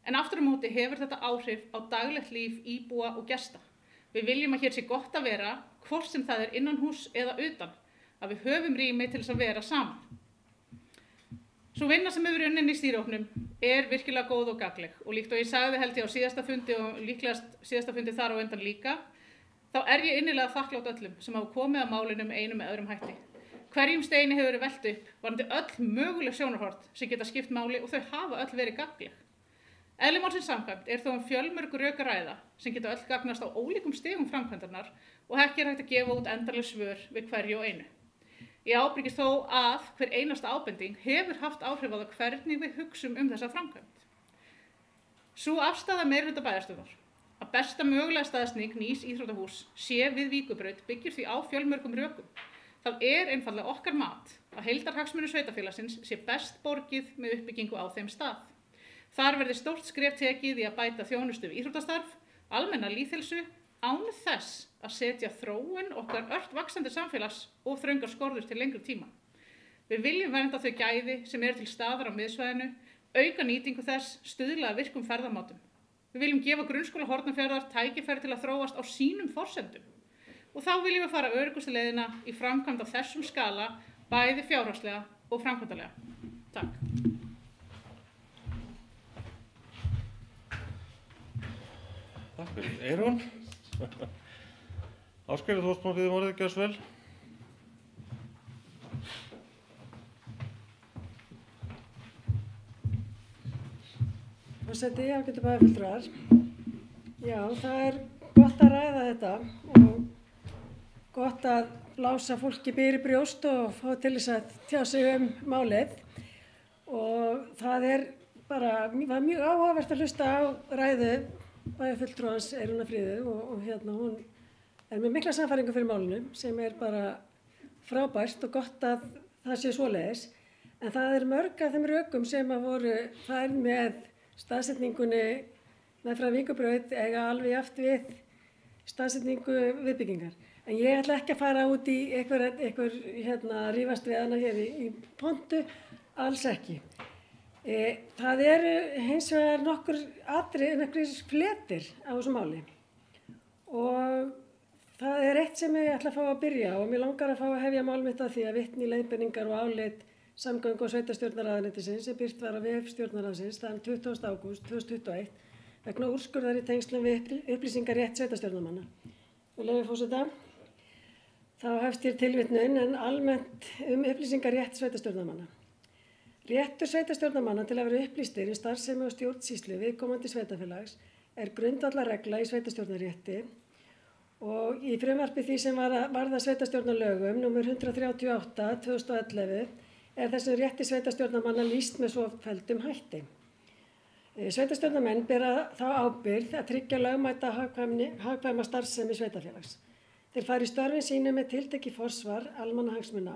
Speaker 6: En aftur á móti hefur þetta áhrif á daglegt líf íbúa og gesta. Við viljum að hér sé gott að vera, hvort sem það innan hús eða utan, að við höfum rými til þess að vera saman. Sú vinna sem hefur unnin í stýrihópnum virkilega góð og gagnleg og líkt og ég sagði held ég á síðasta fundi og líklegast síðasta fundi þar á undan líka, þá ég innilega þakklátt öllum sem hafa komið að málunum einum með öðrum hætti. Hverjum steini hefur verið velt upp varðandi öll möguleg sjónarhorn sem geta skipt máli og þau hafa öll verið gagnleg. Eðli málsins samkvæmt þó fjölmörg rök að ræða sem geta öll gagnast á ólíkum stigum framkvæmdarinnar og ekki hægt að gefa út endanleg svör við hverju og einu. Ég ábyrgist þó að hver einasta ábending hefur haft áhrif á það hvernig við hugsum þessa framkvæmd. Sú afstaða meirihluta bæjarstjórnar að besta mögulega staðsetning nýs íþróttahúss sé við Víkurbraut byggir því á fjölmörgum rökum. Það einfaldlega okkar mat að heildarhagsmunir sveitarfélagsins sé best borgið með uppbyggingu á þeim stað. Þar verði stórt skref tekið í að bæta þjónustu við íþróttastarf, almenna lýðheilsu, án þess að setja þróun okkar ört vaxandi samfélags og þröngar skorður til lengri tíma. Við viljum vernda þau gæði sem til staðar á miðsvæðinu, auka nýtingu þess, stuðla að virkum ferðamátum. Við viljum gefa grunnskóla Hornafjarðar tækifæri til að þróast á sínum forsendum. Og þá viljum við fara öruggustu leiðina í framkvæmd á þessum skala, bæði fjárhagslega og framkvæmdalega. Takk.
Speaker 1: Takk fyrir. Eyrún? Ásgeir, þú varst búin að biðja orðið, gjörðu svo vel.
Speaker 3: Forseti, ágætu bæjarfulltrúar. Já, það gott að ræða þetta og gott að blása fólki byr í brjóst og fá til þess að tjá sig málið. Og það var mjög áhugavert að hlusta á ræðu bæjarfulltrúans Eyrúnar Fríðu og hún með mikla sannfæringu fyrir málinu sem bara frábært og gott að það sé svoleiðis. En það mörg af þeim rökum sem voru færð með staðsetningunni meðfram Víkurbraut eiga alveg jafnt við staðsetningu viðbyggingar. En ég ætla ekki að fara út í einhver rífast við hana hér í pontu, alls ekki. Það hins vegar nokkur fletir á þessu máli og það eitt sem ég ætla að fá að byrja og mér langar að fá að hefja mál mitt að því að vitni leiðbeiningar og álit samgöngu- og sveitarstjórnarráðuneytisins sem birt var á vef stjórnarráðsins þann 20. ágúst 2021 vegna úrskurðar í tengslum við upplýsingarétt sveitarstjórnarmanna. Með leyfi forseta, þá hefst hér tilvitnun en almennt upplýsingarétt sveitarstjórnarmanna. Réttur sveitarstjórnarmanna til að vera upplýstir starfsemi og stjórnsýslu viðkomandi sveitarfélags grundvallarregla í sveitarstjórnarrétti og í frumvarpi því sem varða sveitarstjórnarlögum nr. 138/2011 þessum rétti sveitarstjórnarmanna lýst með svofelldum hætti. Sveitarstjórnarmenn bera þá ábyrgð að tryggja lögmæta hagkvæma starfsemi sveitarfélags. Þeir fara í störfin sínu með tiltekið forsvar almannahagsmuna.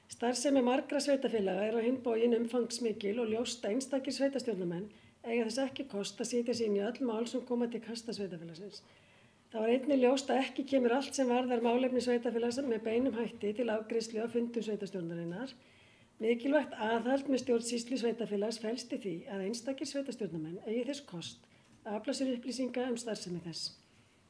Speaker 3: Starfsemi margra sveitarfélaga á hinn bóginn umfangsmikil og ljóst að einstakir sveitarstjórnarmenn eiga þess ekki kost að sitja sig inn í öll mál sem koma til kasta sveitarfélagsins. Það einnig ljóst að ekki kemur allt sem varðar málefni sveitarfélags með beinum hætti til afgreiðslu á fundum sveitarstjórnarinnar. Mikilvægt aðhald með stjórnsýslu sveitarfélags felst í því að einstakir sveitarstjórnarmenn eigi þess kost að afla sér upplýsinga starfsemi þess.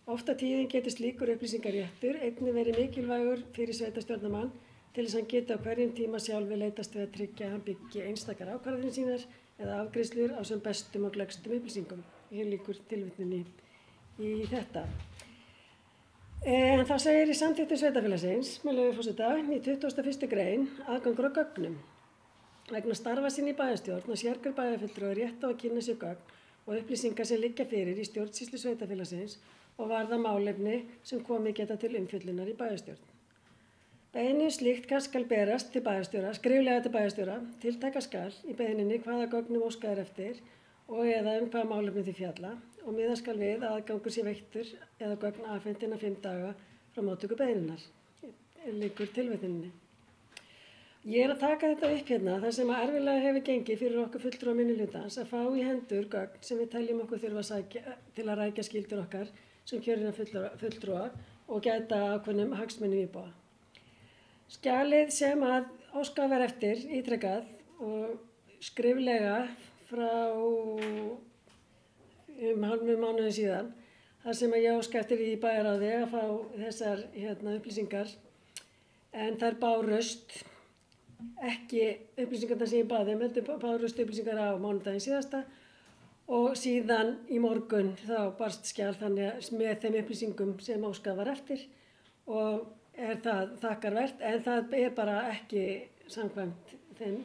Speaker 3: Oft á tíðum getur slíkur upplýsingaréttur einnig verið mikilvægur fyrir sveitarstjórnarmann til þess að hann geti á hverjum tíma sjálfi leitast við að tryggja að hann byggi einstakar ákvarðanir sínar eða afgreiðslur á sem bestum og gleggstum upplýsingum. Hér lýkur tilvitnun í þetta. En þá segir í samþykktum sveitarfélagsins, með leyfi forseta, í 21. grein aðgangur á gögnum. Vegna starfa sinna í bæjarstjórn og sérhver bæjarfulltrúi rétt á að kynna sér gögn og upplýsingar sem liggja fyrir í stjórnsýslu sveitarfélagsins og varða málefni sem komið geta til umfjöllunar í bæjarstjórn. Beiðni slíkt skal berast til bæjarstjóra, skriflega til bæjarstjóra, tiltaka skal í beiðninni hvaða gögnum óskað er eftir og eða hvaða málefni því fjalla og miða skal við að aðgangur sé veittur eða gögn afhent innan 5 daga frá móttöku beiðninnar. Liggur tilvitnuninni. Ég að taka þetta upp hérna þar sem að erfiðlega hefur gengið fyrir okkur fulltrúa minnihlutans að fá í hendur gögn sem við teljum okkur þurfa að sækja til að rækja skyldur okkar sem kjörinna fulltrúa og gæta ákveðnum hagsmunum íbúa. Skjalið sem að óskað var eftir ítrekað og skriflega frá hálfum mánuði síðan, þar sem ég óska eftir í bæjarráði að fá þessar upplýsingar, en þær bárust ekki upplýsingarnar sem ég baði, heldur bárust upplýsingar á mánudaginn síðasta og síðan í morgun þá barst skjal þannig með þeim upplýsingum sem óskað var eftir og er það þakkarvert, en það er bara ekki samkvæmt þeim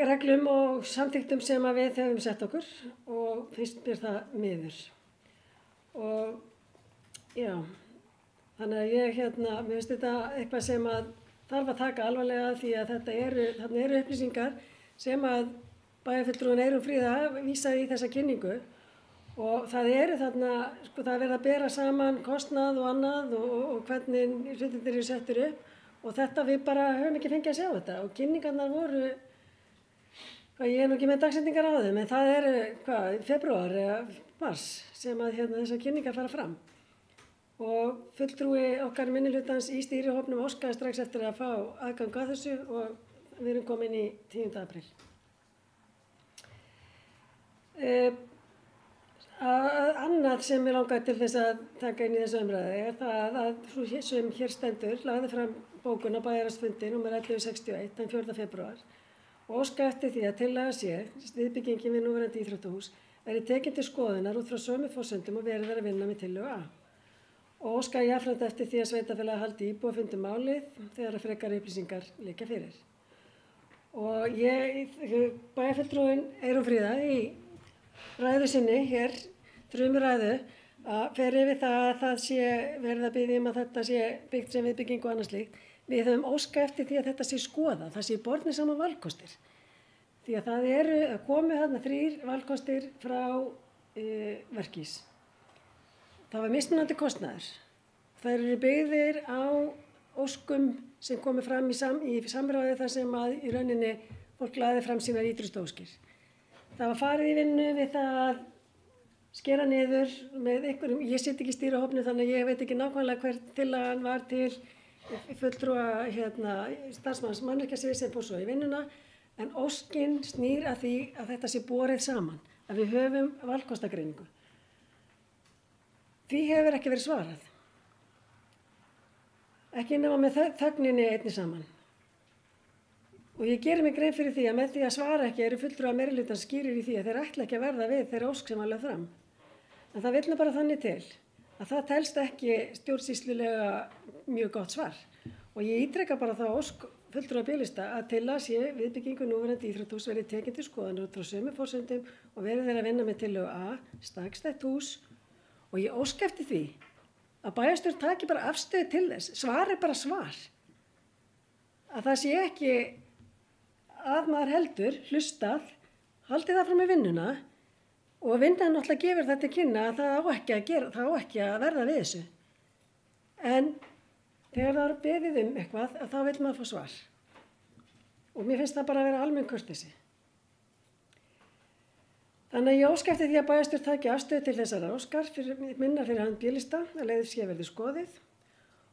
Speaker 3: reglum og samþykktum sem að við höfum sett okkur og finnst mér það miður. Og já, þannig að ég mér finnst þetta eitthvað sem að þarf að taka alvarlega því að þarna eru upplýsingar sem að bæjarfulltrúinn Eyrún Fríða vísaði í þessa kynningu og það eru þarna, það er verið að bera saman kostnað og annað og hvernig hlutirnir eru settir upp og þetta við bara höfum ekki fengið að sjá þetta og kynningarnar voru, ég er nú ekki með dagsendingar á þeim, en það eru, febrúar eða mars sem að þessar kynningar fara fram. Og fulltrúi okkar minnihlutans í stýrihópnum óskaði strax eftir að fá aðgang að þessu og við erum komin í 10. apríl. Annað sem ég langaði til þess að taka inn í þessu umræðu er það að sú sem hér stendur lagði fram bókun á bæjarráðsfundi nr. 1161 þann 4. febrúar og óskaði eftir því að tillaga sé, viðbyggingin við núverandi íþróttahús, verði tekin til skoðunar út frá sömu forsendum og verið að vinna með tillögu A. Og óskaði jafnframt eftir því að sveitarfélagið haldi íbúafundi málið þegar að frekari upplýsingar liggja fyrir. Og bæjarfulltrúinn Eyrún Fríða í ræðu sinni hér, þrumuræðu, að fer yfir það að það sé verið að biðja að þetta sé byggt sem viðbygging og annað slíkt. Við höfum óskað eftir því að þetta sé skoðað, það sé bornir saman valkostir. Því að það eru að komu þarna 3 valkostir frá Verkís. Það var mismunandi kostnaður. Það eru byggðir á óskum sem komu fram í samráði þar sem að í rauninni fólk lagði fram sínar ýtrustu óskir. Það var farið í vinnu við það að skera niður með einhverjum, ég sit ekki í stýrihópnum þannig að ég veit ekki nákvæmlega hver tillagan var til fulltrúa starfsmanns mannvirkjasviðs sem fór svo í vinnuna, en óskin snýr að því að þetta sé borið saman, að við höfum valkostagreiningu. Því hefur ekki verið svarað. Ekki nema með þögninni einni saman. Og ég geri mig grein fyrir því að með því að svara ekki eru fulltrúar meirihlutans skýrir í því að þeir ætla ekki að verða við þeirra ósk sem var lögð fram. En það vill bara þannig til að það telst ekki stjórnsýslulega mjög gott svar. Og ég ítreka bara þá ósk fulltrúar B-lista að til að sé viðbyggingu núverandi íþróttahús verið tekin til skoðunar út frá sömu forsendum og verið þeir að vinna með tillögu A, stakstætt hús og ég óska eftir því að bæjarstjórn taki bara afstöðu til þess. Svar er bara svar. Að það sé ekki að maður heldur, hlustað, haldið það fram í vinnuna og vinnan náttúrulega gefur þetta til kynna að það á ekki að verða við þessu. En þegar það er beðið eitthvað, þá vill maður fá svar. Og mér finnst það bara að vera almenn kurteisi. Þannig að ég óska eftir því að bæjarstjórn taki afstöðu til þessara óskar minna fyrir hönd B-lista að leiðir sé verði skoðið.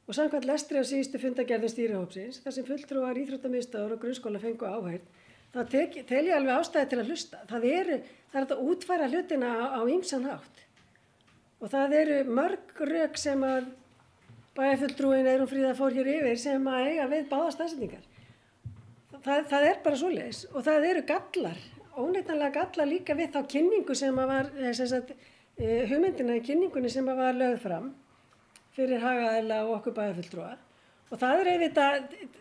Speaker 3: Og samkvæmt lestri á síðustu fundagerðum stýrihópsins, þar sem fulltrúar íþróttamiðstöðvar og grunnskóla fengu áheyrn, þá tel ég alveg ástæðu til að hlusta. Það er hægt að útfæra hlutina á ýmsan hátt. Og það eru mörg rök sem að bæjarfulltrúinn Eyrún Fríða fór hér yfir sem að eiga við báðar staðsetningar. Það er bara svoleiðis og það eru gallar, óneitanlega gallar líka við þá kynningu sem að var, hugmyndina í kynningunni sem að var lögð fram fyrir hagaðila og okkur bæjarfulltrúa. Og það er auðvitað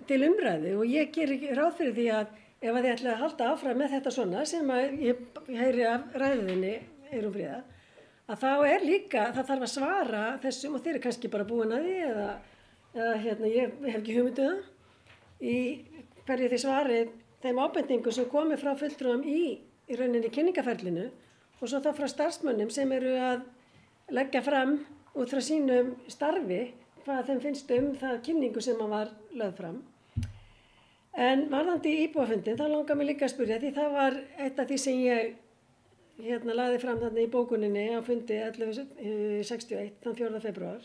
Speaker 3: til umræðu og ég geri ráð fyrir því að ef þið ætlaði að halda áfram með þetta svona sem að ég heyri af ræðinni Eyrún Fríða, að þá er líka, það þarf að svara þessum og þeir eru kannski bara búin að því eða ég hef ekki hugmyndu það, í hverju þið svarið þeim ábendingum sem komi frá fulltrúum í rauninni kynningaferlinu og svo þá frá starfsmönnum sem eru að leggja fram út frá sínum starfi hvað þeim finnst það kynningu sem var lögð fram. En varðandi íbúafundin, þá langar mig líka að spyrja því það var eitt af því sem ég lagði fram þarna í bókuninni á fundi 1161 þann 4. febrúar.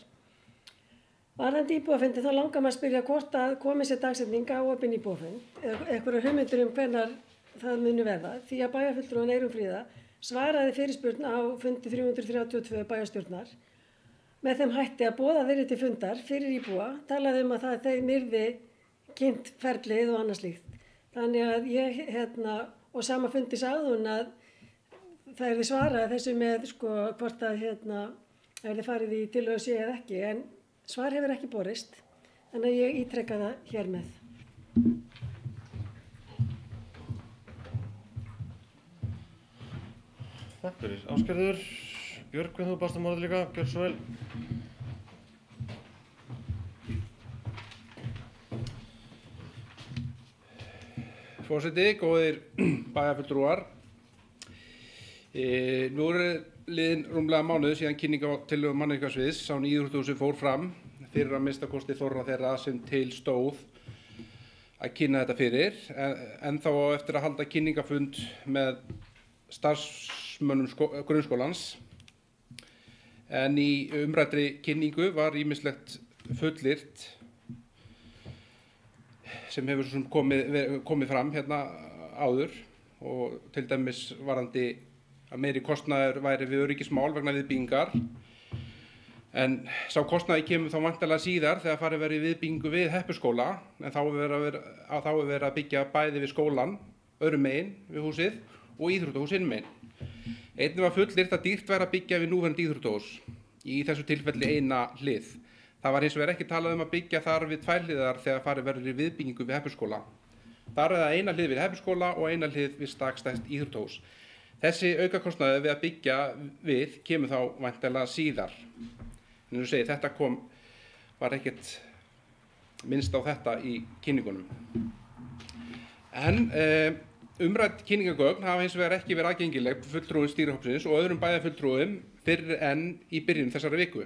Speaker 3: Varðandi íbúafundin, þá langar mig að spyrja hvort að komið sér dagsetning á opinn íbúafund, einhverjar hugmyndir hvenær það muni verða, því að bæjarfulltrúinn Eyrún Fríða svaraði fyrirspurn á fundi 332 bæjarstjórnar með þeim hætti að boða þeirri til fundar fyrir íbúa, talaði að það þeim yrði kynnt ferlið og annað slíkt. Þannig að ég, og sama fundi sagði hún að það yrði svarað þessu með, hvort að, yrði farið í tillögu sé eða ekki, en svar hefur ekki borist, þannig að ég ítreka það hér með.
Speaker 1: Takk fyrir. Ásgerður, Björg, þú barst orðið líka, gjör svo vel.
Speaker 7: Forseti, góðir bæjarfulltrúar. Nú liðin rúmlega mánuð síðan kynning á tillögum mannvirkjasviðs á íþróttahúsi fór fram fyrir að minnsta kosti þorra þeirra sem til stóð að kynna þetta fyrir, en þá eftir að halda kynningafund með starfsmönnum grunnskólans. En í umræddri kynningu var ýmislegt fullyrt sem hefur svo komið fram hérna áður, og til dæmis varðandi að meiri kostnaður væri við öryggismál vegna viðbyggingar. En sá kostnaði kemur þá væntanlega síðar þegar farið verið viðbyggingu við Heppuskóla, en þá er verið að byggja bæði við skólann, öðrum megin við húsið, og íþróttahús hinum megin. Einnig var fullyrt að dýrt væri að byggja við núverandi íþróttahús, í þessu tilfelli eina hlið. Það var hins vegar ekki talað að byggja þar við 2 hliðar þegar farið verður í viðbyggingu við Heppuskóla. Þar það eina hlið við Heppuskóla og eina hlið við stakstætt íþróttahús. Þessi aukakostnaði við að byggja við kemur þá væntanlega síðar. En eins og segi, þetta var ekkert minnst á þetta í kynningunum. En umrædd kynningagögn hafa hins vegar ekki verið aðgengileg fulltrúum stýrihópsins og öðrum bæjarfulltrúum fyrr en í byrjun þessari viku.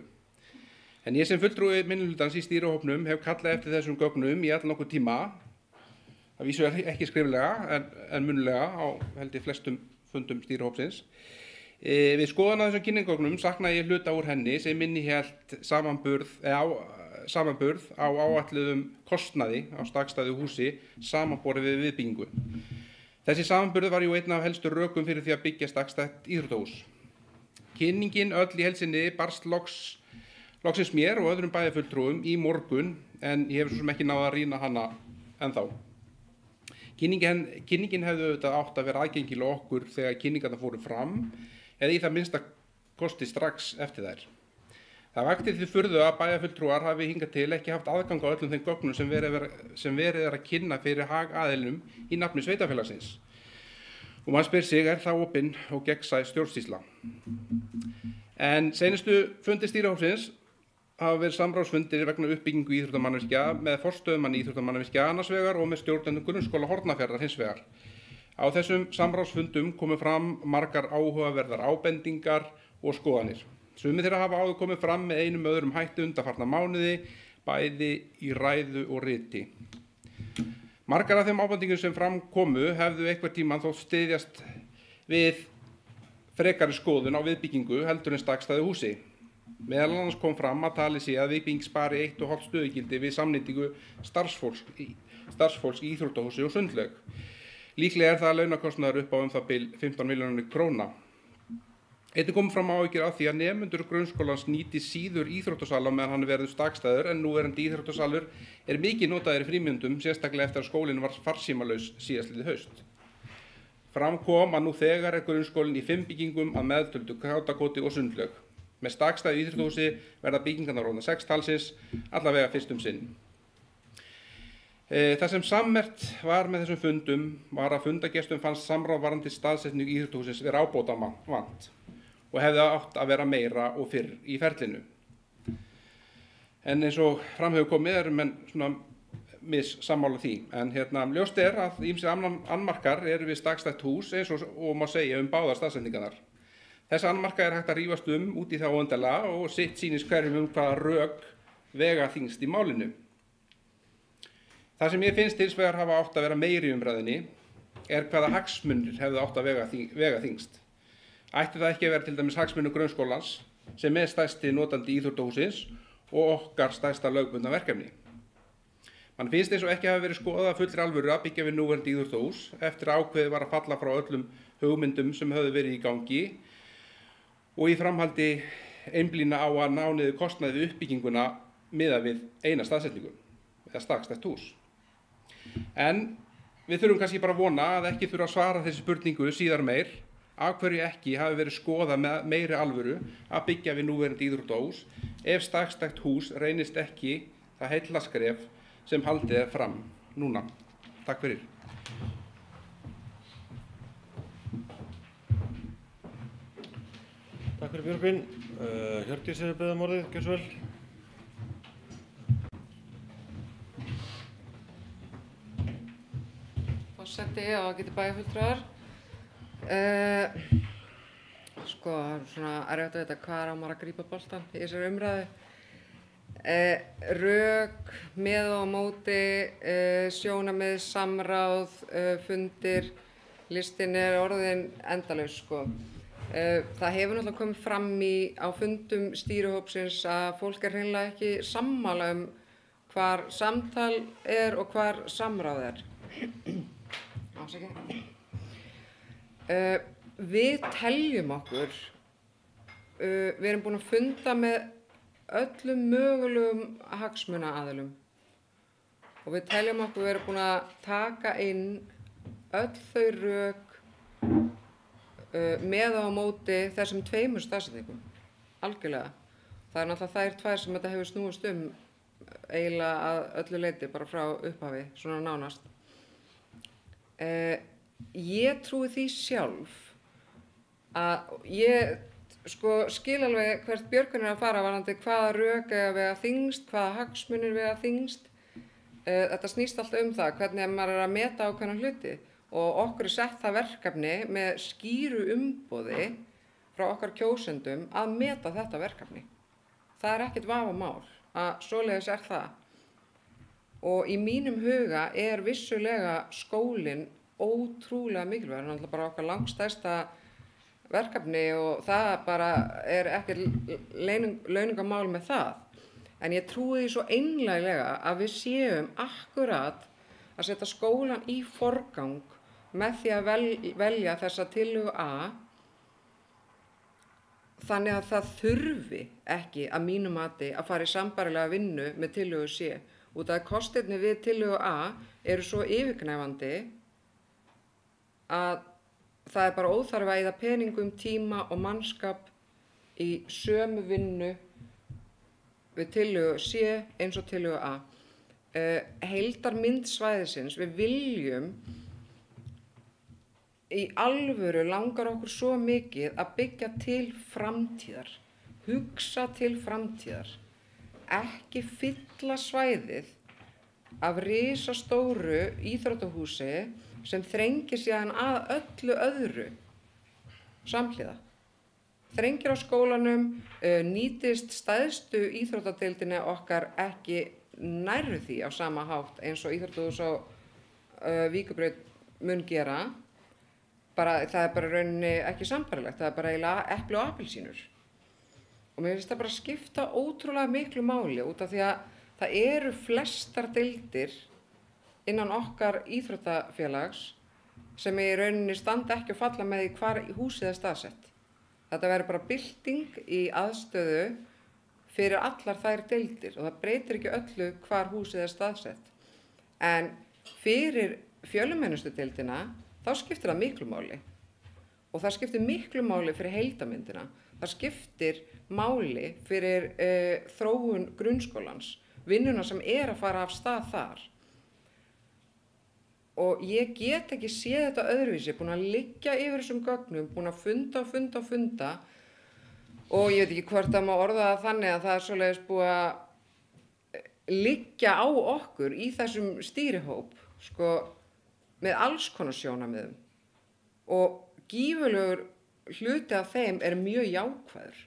Speaker 7: En ég sem fulltrúi minnihlutans í stýrihópnum hef kallað eftir þessum gögnum í allnokkuð tíma, að vísu ekki skriflega en munnlega á held ég flestum fundum stýrihópsins. Við skoðun á þessum kynningagögnum saknaði ég hluta úr henni sem innihélt samanburð á áætluðum kostnaði á stakstæðu húsi samanborið við viðbyggingu. Þessi samanburður var jú einn af helstu rökum fyrir því að byggja stakstætt íþróttahús. Kynningin öll í heild sinni barst loksins mér og öðrum bæjarfulltrúum í morgun, en ég hef svo sem ekki náð að rýna hana ennþá. Kynningin hefði auðvitað átt að vera aðgengileg okkur þegar kynningarnar fóru fram, eða í það minnsta kosti strax eftir þær. Það vakti því furðu að bæjarfulltrúar hafi hingað til ekki haft aðgang á öllum þeim gögnum sem verið er að kynna fyrir hagaðilum í nafni sveitarfélagsins. Og maður spyr sig, er það opin og gegnsæ stjórnsýsla? En seinustu fundir stýrihópsins hafa verið samráðsfundir vegna uppbyggingu íþróttamannvirkja með forstöðumanni íþróttamannvirkja annars vegar og með stjórnendum grunnskóla Hornafjarðar hins vegar. Á þessum samráðsfundum komu fram margar áhugaverðar ábendingar og skoðanir. Sumir þeirra hafa áður komið fram með einum öðrum hætti undanfarna mánuði, bæði í ræðu og riti. Margar af þeim ábendingum sem fram komu hefðu einhver tímann þótt styðjast við frekari skoðun á viðbyggingu heldur en stakstæðu húsi. Meðal annars kom fram að talið sé að viðbygging spari 1,5 stöðugildi við samnýtingu starfsfólks í íþróttahúsi og sundlaug. Líklega er það launakostnaður upp á það bil 15 milljónir króna. Einnig kom fram áhyggjur af því að nemendur grunnskólans nýti síður íþróttasala meðan hann verður stakstæður, en núverandi íþróttasalur er mikið notaður í frímyndum, sérstaklega eftir að skólinn var farsímalaus síðastliðið haust. Fram kom að nú þegar er grunnskólinn í 5 byggingum að meðtöldu Kátakoti og sundlaug. Með stakstæðu íþróttahúsi verða byggingarnar orðnar 6 talsins, allavega fyrst sinn. Það sem sammerkt var með þessum fundum var að fundagestum fannst samráð varðandi staðsetningu íþróttahússins vera ábótavant og hefði átt að vera meira og fyrr í ferlinu. En eins og fram hefur komið erum menn svona missammála því. En ljóst er að ýmsir annmarkar eru við stakstætt hús eins og má segja báðar staðsetningarnar. Þessa annmarka er hægt að rífast út í það óendanlega og sitt sýnist hverjum hvaða rök vega þyngst í málinu. Það sem ég finnst hins vegar hafa átt að vera meiri í umræðunni er hvaða hagsmunir hefðu átt að vega þyngst. Ætti það ekki að vera til dæmis hagsmunir grunnskólans sem er stærsti notandi íþróttahússins og okkar stærsta lögbundna verkefni. Man finnst eins og ekki hafa verið skoðað af fullri alvöru að byggja við núverandi íþróttahús eftir að ákveðið var að falla frá öllum hugmyndum sem höfðu verið í gangi og í framhaldi einblína á að ná niður kostnaði við uppbygginguna miðað við eina staðsetningu eða stakstætt hús. En við þurfum kannski bara að vona að ekki þurfa að svara þessi spurningu síðar meir af hverju ekki hafi verið skoðað með meiri alvöru að byggja við núverandi íþróttahús ef stakstætt hús reynist ekki það heillaskref sem haldið er fram núna. Takk fyrir.
Speaker 1: Takk fyrir Björgvin. Hjördís hefur beðið um orðið, gjörðu svo vel.
Speaker 8: Forseti og ágætu bæjarfulltrúar. Sko, það er svona erfitt að vita hvað á maður að grípa boltann í þessari umræðu. Rök, með og á móti, sjónarmið, samráð, fundir, listinn er orðin endalaus, sko. Það hefur náttúrulega komið fram á fundum stýrihópsins að fólk er hreinlega ekki sammála hvar samtal er og hvar samráð er. Ásækja. Við teljum okkur, við erum búin að funda með öllum mögulegum hagsmunaaðilum og við teljum okkur, við erum búin að taka inn öll þau rök með og á móti þessum 2 staðsetningum, algjörlega. Það er náttúrulega þær 2 sem þetta hefur snúist eiginlega að öllu leyti, bara frá upphafi, svona nánast. Ég trúi því sjálf að ég skil alveg hvert Björgvin er að fara varðandi hvaða rök eiga að vega þyngst, hvaða hagsmunir vega þyngst. Þetta snýst alltaf það hvernig maður er að meta ákveðna hluti og okkur er sett það verkefni með skýru umboði frá okkar kjósendum að meta þetta verkefni. Það er ekkert vafamál að svoleiðis er það. Og í mínum huga er vissulega skólinn ótrúlega mikilvægur, það er náttúrulega bara okkar langstærsta verkefni og það bara er ekkert launungarmál með það. En ég trúi því svo einlæglega að við séum akkurat að setja skólann í forgang með því að velja þessa tillögu A, þannig að það þurfi ekki að mínu mati að fara í sambærilega vinnu með tillögu C. Út af kostirnir við tillögu A eru svo yfirgnæfandi að það er bara óþarfi að eyða peningum, tíma og mannskap í sömu vinnu við tillögu C eins og tillögu A. Heildarmynd svæðisins, við viljum í alvöru langar okkur svo mikið að byggja til framtíðar, hugsa til framtíðar, ekki fylla svæðið af risastóru íþróttahúsi sem þrengir síðan að öllu öðru samhliða. Þrengir á skólanum, nýtist stæðstu íþróttadeildinni okkar ekki nærri því á sama hátt eins og íþróttahús á Víkurbraut mun gera. Það er bara rauninni ekki sambærilegt, það er bara eiginlega epli og appelsínur. Og mér finnst það bara skipta ótrúlega miklu máli út af því að það eru flestar deildir innan okkar íþróttafélags sem í rauninni standa ekki og falla með því hvar húsið er staðsett. Þetta verður bara bylting í aðstöðu fyrir allar þær deildir og það breytir ekki öllu hvar húsið er staðsett. En fyrir fjölmennustu deildina þá skiptir það miklu máli og það skiptir miklu máli fyrir heildarmyndina. Það skiptir máli fyrir þróun grunnskólans, vinnuna sem er að fara af stað þar. Og ég get ekki séð þetta öðruvísi, búin að liggja yfir þessum gögnum, búin að funda og ég veit ekki hvort það má orða það þannig að það er svoleiðis búið að liggja á okkur í þessum stýrihóp, með alls konar sjónarmiðum og gífurlegur hluti af þeim er mjög jákvæður.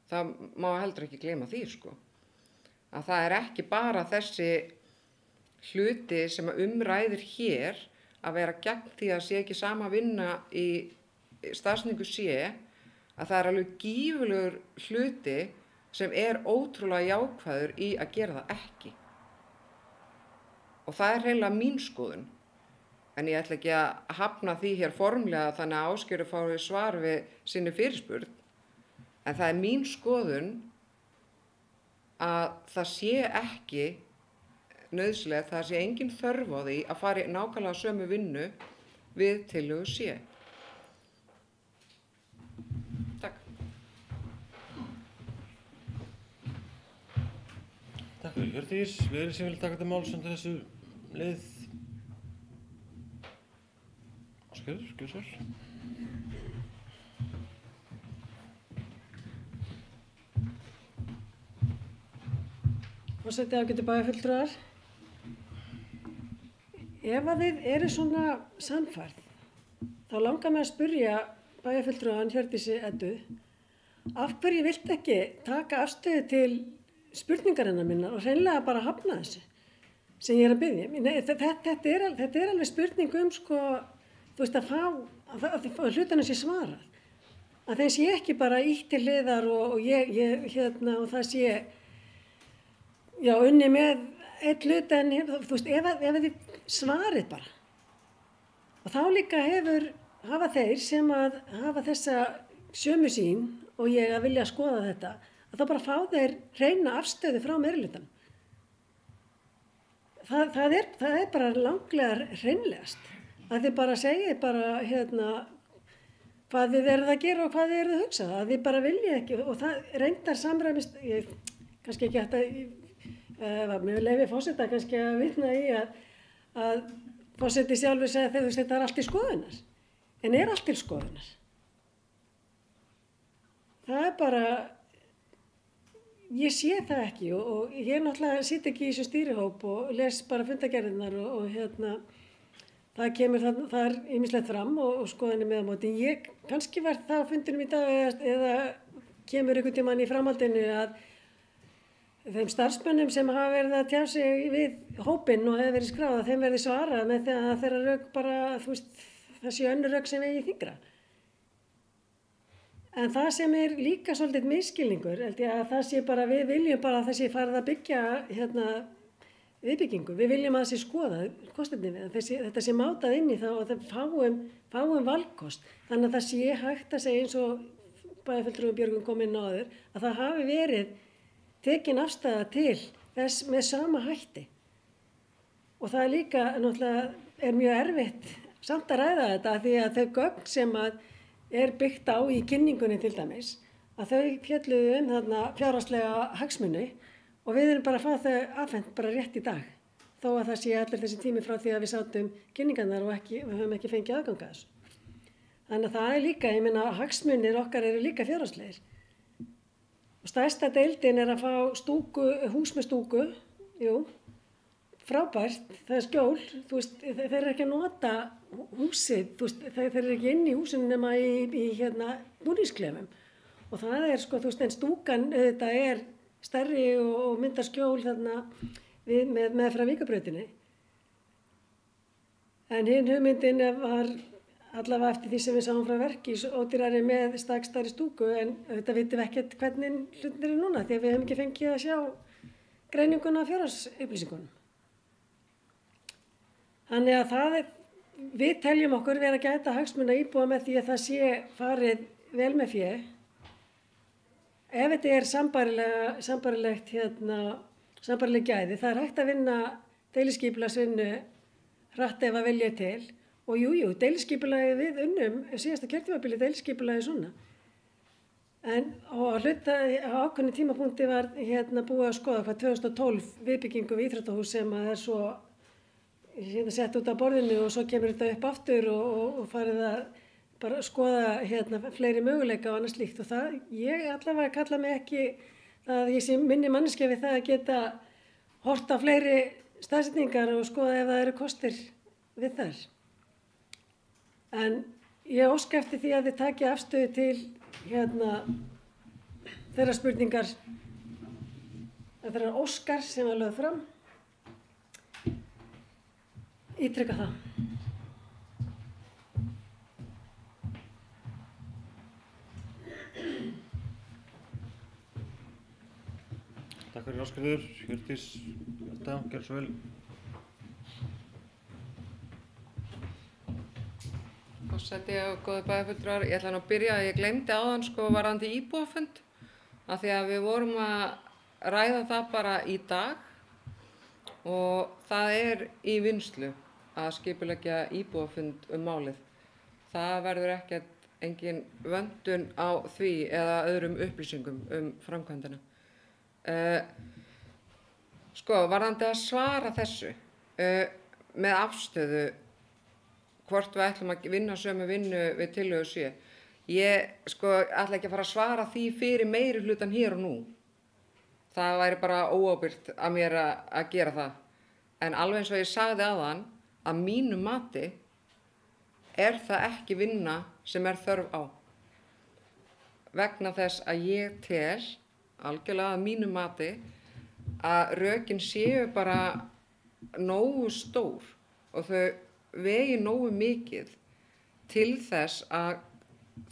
Speaker 8: Það má heldur ekki gleyma því, að það er ekki bara þessi hluti sem umræðir hér að vera gegn því að sé ekki sama vinna í staðsetningu C, að það er alveg gífurlegur hluti sem er ótrúlega jákvæður í að gera það ekki. Og það er hreinlega mín skoðun. en ég ætla ekki að hafna því hér formlega þannig að Ásgerður fái svar við sinni fyrirspurn. En það er mín skoðun að það sé ekki nauðsynlegt, það sé engin þörf á því að fara í nákvæmlega sömu vinnu við tillögu C. Takk.
Speaker 1: Takk fyrir Hjördís. Verið sem vil taka til máls undir þessu leið. Ásgerður, gjörðu svo vel.
Speaker 3: Forseti, ágætu bæjarfulltrúar. Ef að þið eru svona sannfærð, þá langar mig að spyrja bæjarfulltrúan Hjördísi Eddu, af hverju vilt ekki taka afstöðu til spurningarinnar minnar og hreinlega bara hafna þessu sem ég er að biðja? Nei, þetta er alveg spurning sko, þú veist, að hlutunum sé svarað. Að þeim sé ekki bara ítt til hliðar og og það sé já, unni með einn hlut en þú veist, ef þið svarið bara. Og þá líka hafa þeir sem að hafa þessa sömu sýn og ég að vilja skoða þetta, að þá bara fá þeir hreina afstöðu frá meirihlutanum. Það er bara langlegar hreinlegast. Að þið bara segið bara hvað þið eruð að gera og hvað þið eruð að hugsa. Að þið bara viljið ekki og það reyndar samræmist, kannski ekki hægt að mér leyfi forseta kannski að vitna í að forseti sjálfur segja þegar þetta er allt til skoðunar. En er allt til skoðunar? Það er bara, ég sé það ekki og ég náttúrulega sit ekki í þessu stýrihóp og les bara fundagerðirnar og það kemur þar ýmislegt fram og skoðanir með á móti. Ég kannski var það á fundinum í dag eða kemur einhvern tímann í framhaldinu að þeim starfsmönnum sem hafa verið að tjá sig við hópinn og hefur verið skráð að þeim verði svarað með því að þeirra rök bara, þú veist, það sé önnur rök sem vegi þyngra. En það sem er líka svolítið misskilningur, held ég að það sé bara, við viljum bara að það sé farið að byggja viðbyggingu. Við viljum að það sé skoðað kostirnir við, þetta sé mátað inn í það og það fáum valkost. Þannig að það sé hægt að segja eins og bæjarfulltrúi Björgvin kom inn á áður, að það hafi verið tekin afstæða til þess með sama hætti. Og það er líka, náttúrulega mjög erfitt samt að ræða þetta því að þau gögn sem er byggt á í kynningunni til dæmis, að þau fjölluðu þarna fjárhagslega hagsmuni og við erum bara að fá þau afhent bara rétt í dag. Þó að það sé allir þessi tími frá því að við sátum kynningarnar og við höfum ekki fengið aðgang að þessu. Þannig að það er líka, ég meina, hagsmunir okkar eru líka fjárhagslegir. Og stærsta deildin er að fá hús með stúku, frábært, það er skjól, þú veist, þeir eru ekki að nota húsið, þú veist, þeir eru ekki inn í húsinu nema í búningsklefum. Og það er sko, þú veist, en stúkan auðvitað er stærri og myndar skjól þarna með frá Víkurbrautinni. En hinn hugmyndin var allavega eftir því sem við sáum frá verki ódýrari með stærri stúku en auðvitað vitum við ekkert hvernig hlutin eru núna því að við höfum ekki fengið að sjá greininguna af fjárhagsupplýsingunum. Þannig að við teljum okkur vera að gæta hagsmuna íbúa með því að það sé farið vel með fé. Ef þetta er sambærilegt sambærileg gæði, það er hægt að vinna deiliskipulagsvinnu hratt ef að vilja til. Og jú, deiliskipulagið við unnum síðasta kjörtímabili deiliskipulagið svona. En á ákveðnu tímapunkti var búið að skoða hvað 2012 viðbyggingu við íþróttahús sem er svo sett út af borðinu og svo kemur þetta upp aftur og farið að bara skoða fleiri möguleika og annað slíkt. Og það, ég allavega kalla mig ekki að ég sé minni manneskja við það að geta hort á fleiri staðsetningar og skoða ef það eru kostir við þær. En ég óska eftir því að þið taki afstöðu til þeirra spurningar, þeirra óskar sem var lögð fram. Ítreka það.
Speaker 1: Takk fyrir Ásgerður, Hjördís, Edda, gerðu svo vel.
Speaker 8: Forseti og góði bæjarfulltrúar, ég ætla nú að byrja að ég gleymdi áðan sko varðandi íbúafund af því að við vorum að ræða það bara í dag og það er í vinnslu að skipuleggja íbúafund málið. Það verður ekkert engin vöndun á því eða öðrum upplýsingum framkvæmdina. Sko, varðandi að svara þessu með afstöðu hvort við ætlum að vinna sömu vinnu við tillögu 7. Ég sko ætla ekki að fara að svara því fyrir meiri hlutan hér og nú. Það væri bara óábyrgt að mér að gera það. En alveg eins og ég sagði áðan, að mínu mati er það ekki vinna sem er þörf á. Vegna þess að ég tel, algjörlega að mínu mati, að rökin séu bara nógu stór og þau vegi nógu mikið til þess að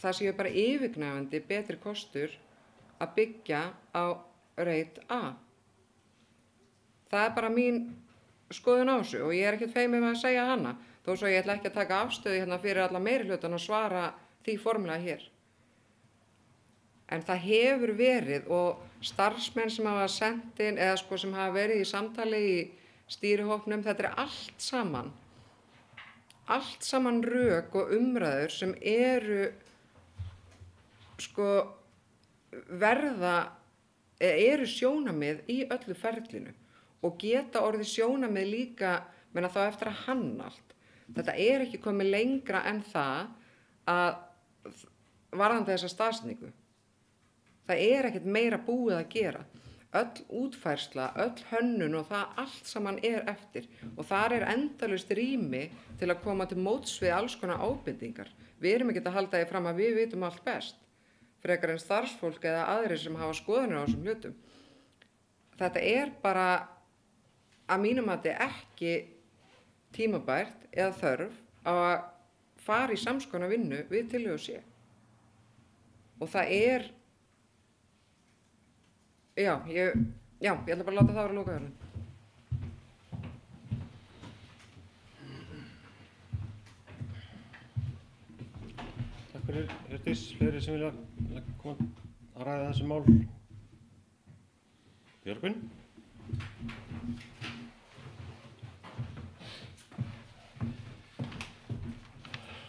Speaker 8: það séu bara yfirgnæfandi betri kostur að byggja á reit A. Það er bara mín skoðun á þessu og ég er ekkert feiminn með að segja hana, þó svo ég ætla ekki að taka afstöðu hérna fyrir alla meirihlutann og svara því formulega hér. En það hefur verið og starfsmenn sem hafa sent inn eða sko sem hafa verið í samtali í stýrihópnum, þetta er allt saman rök og umræður sem eru sko eru sjónarmið í öllu ferlinu og geta orðið sjónarmið líka menna þá eftir að hanna allt. Þetta er ekki komið lengra en það að varðandi þessa staðsetningu. Það er ekkert meira búið að gera. Öll útfærsla, öll hönnun og það allt saman er eftir og þar er endalaust rými til að koma til móts við alls konar ábendingar. Við erum ekki að halda því fram að við vitum allt best, frekar en starfsfólk eða aðrir sem hafa skoðanir á þessum hlutum. Þetta er bara að mínum mati ekki tímabært eða þörf á að fara í samskonar vinnu við tillögu 7. Og það er ég ætla bara að láta það vera lokaðurinn.
Speaker 1: Takk fyrir, Hjördís. Fleiri sem vilja koma að ræða þessi mál? Björgvin?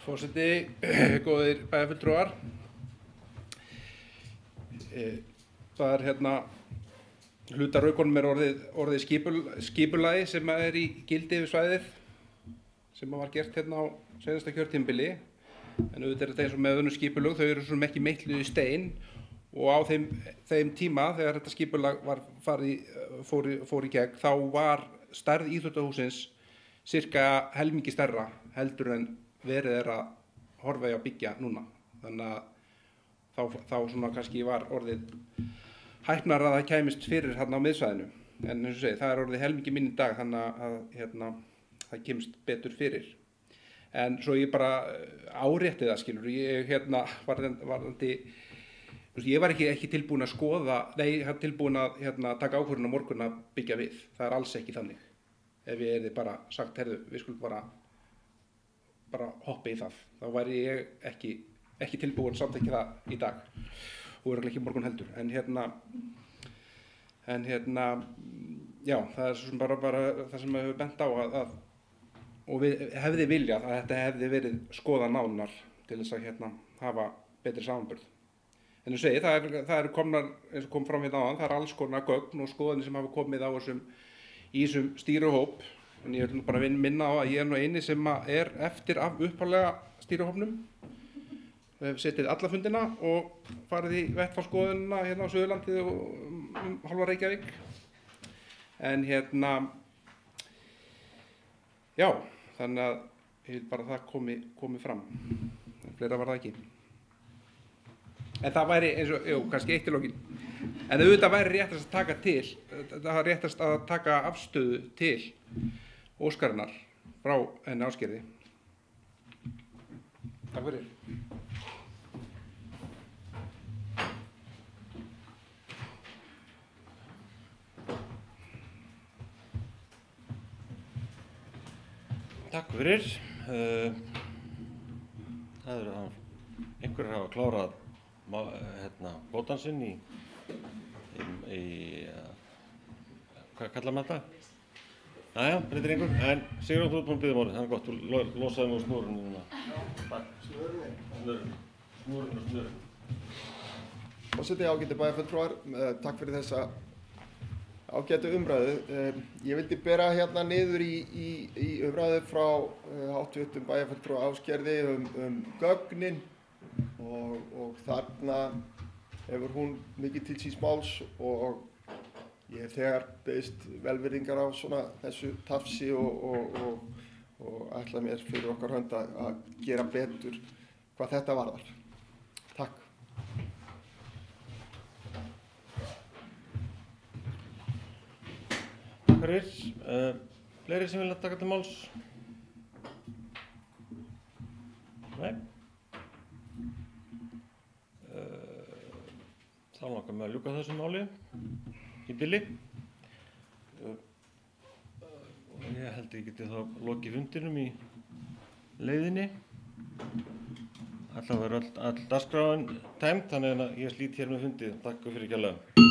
Speaker 7: Forseti, góðir bæjarfulltrúar. Það er hluta raukonum er orðið skipulagi sem er í gildi yfir svæðið sem var gert á seinasta kjörtímabili. En auðvitað er þetta eins og með önnur skipulög, þau eru svona ekki meitluð í stein og á þeim tíma þegar þetta skipulag fór í gegn þá var stærð íþróttahússins sirka helmingi stærra heldur en verið er að horfa í að byggja núna. Þannig að þá svona kannski var orðið hæpnar að það kæmist fyrir hérna á miðsvæðinu. En eins og segi, það er orðið helmingi minni í dag þannig að það kemst betur fyrir. En svo ég bara árétti það, skilur, ég var ekki tilbúin að skoða, tilbúin að taka ákvörðun á morgun að byggja við. Það er alls ekki þannig. Ef ég hefði bara sagt, heyrðu, við skulum bara hoppa í það. Þá væri ég ekki tilbúin samt ekki það í dag. Og örugglega ekki morgun heldur. Já, það er svo bara það sem við höfum bent á og við hefði viljað að þetta hefði verið skoðað nánar til þess að hafa betri samanburð. En ég segi, það er komnar, eins og kom fram áðan, það er alls konar gögn og skoðanir sem hafa komið á í þessum stýrihóp. En ég vil bara minna á að ég er nú eini sem er eftir af upphaflega stýrihópnum. Við hefum setið alla fundina og farið í vettfarsskoðunina á Suðurlandi og hálfa Reykjavík. En já, þannig að ég vil bara það komi fram. Fleira var það ekki. En það væri eins og, kannski eitt í lokin. En auðvitað væri réttast að taka það er réttast að taka afstöðu til óskarinnar frá henni Ásgerði. Takk fyrir.
Speaker 1: Takk fyrir. Það eru einhverjir hafa klárað bótan sinn í hvað kallar maður þetta? Jæja, breytir einhver, en Sigurjón, þú ert búinn að biðja orðið, það er gott, þú losaði mig úr snúrunni núna. Snúrunni.
Speaker 5: Forseti, ágætu bæjarfulltrúar, takk fyrir þessa ágætu umræðu. Ég vildi bera hérna niður í umræðu frá hv. Bæjarfulltrúa Ásgerði gögnin og þarna hefur hún mikið til síns máls og ég hef þegar beðist velvirðingar á svona þessu tafsi og ætla mér fyrir okkar hönd að gera betur hvað þetta varðar. Takk.
Speaker 1: Takk fyrir. Fleiri sem vilja taka til máls? Nei? Þá langar mig að ljúka þessu máli í bili. Ég held að ég geti þá lokið fundinum í leiðinni. Alltaf verður all dagskráin tæmd, þannig að ég slít hér með fundið. Takk fyrir kærlega.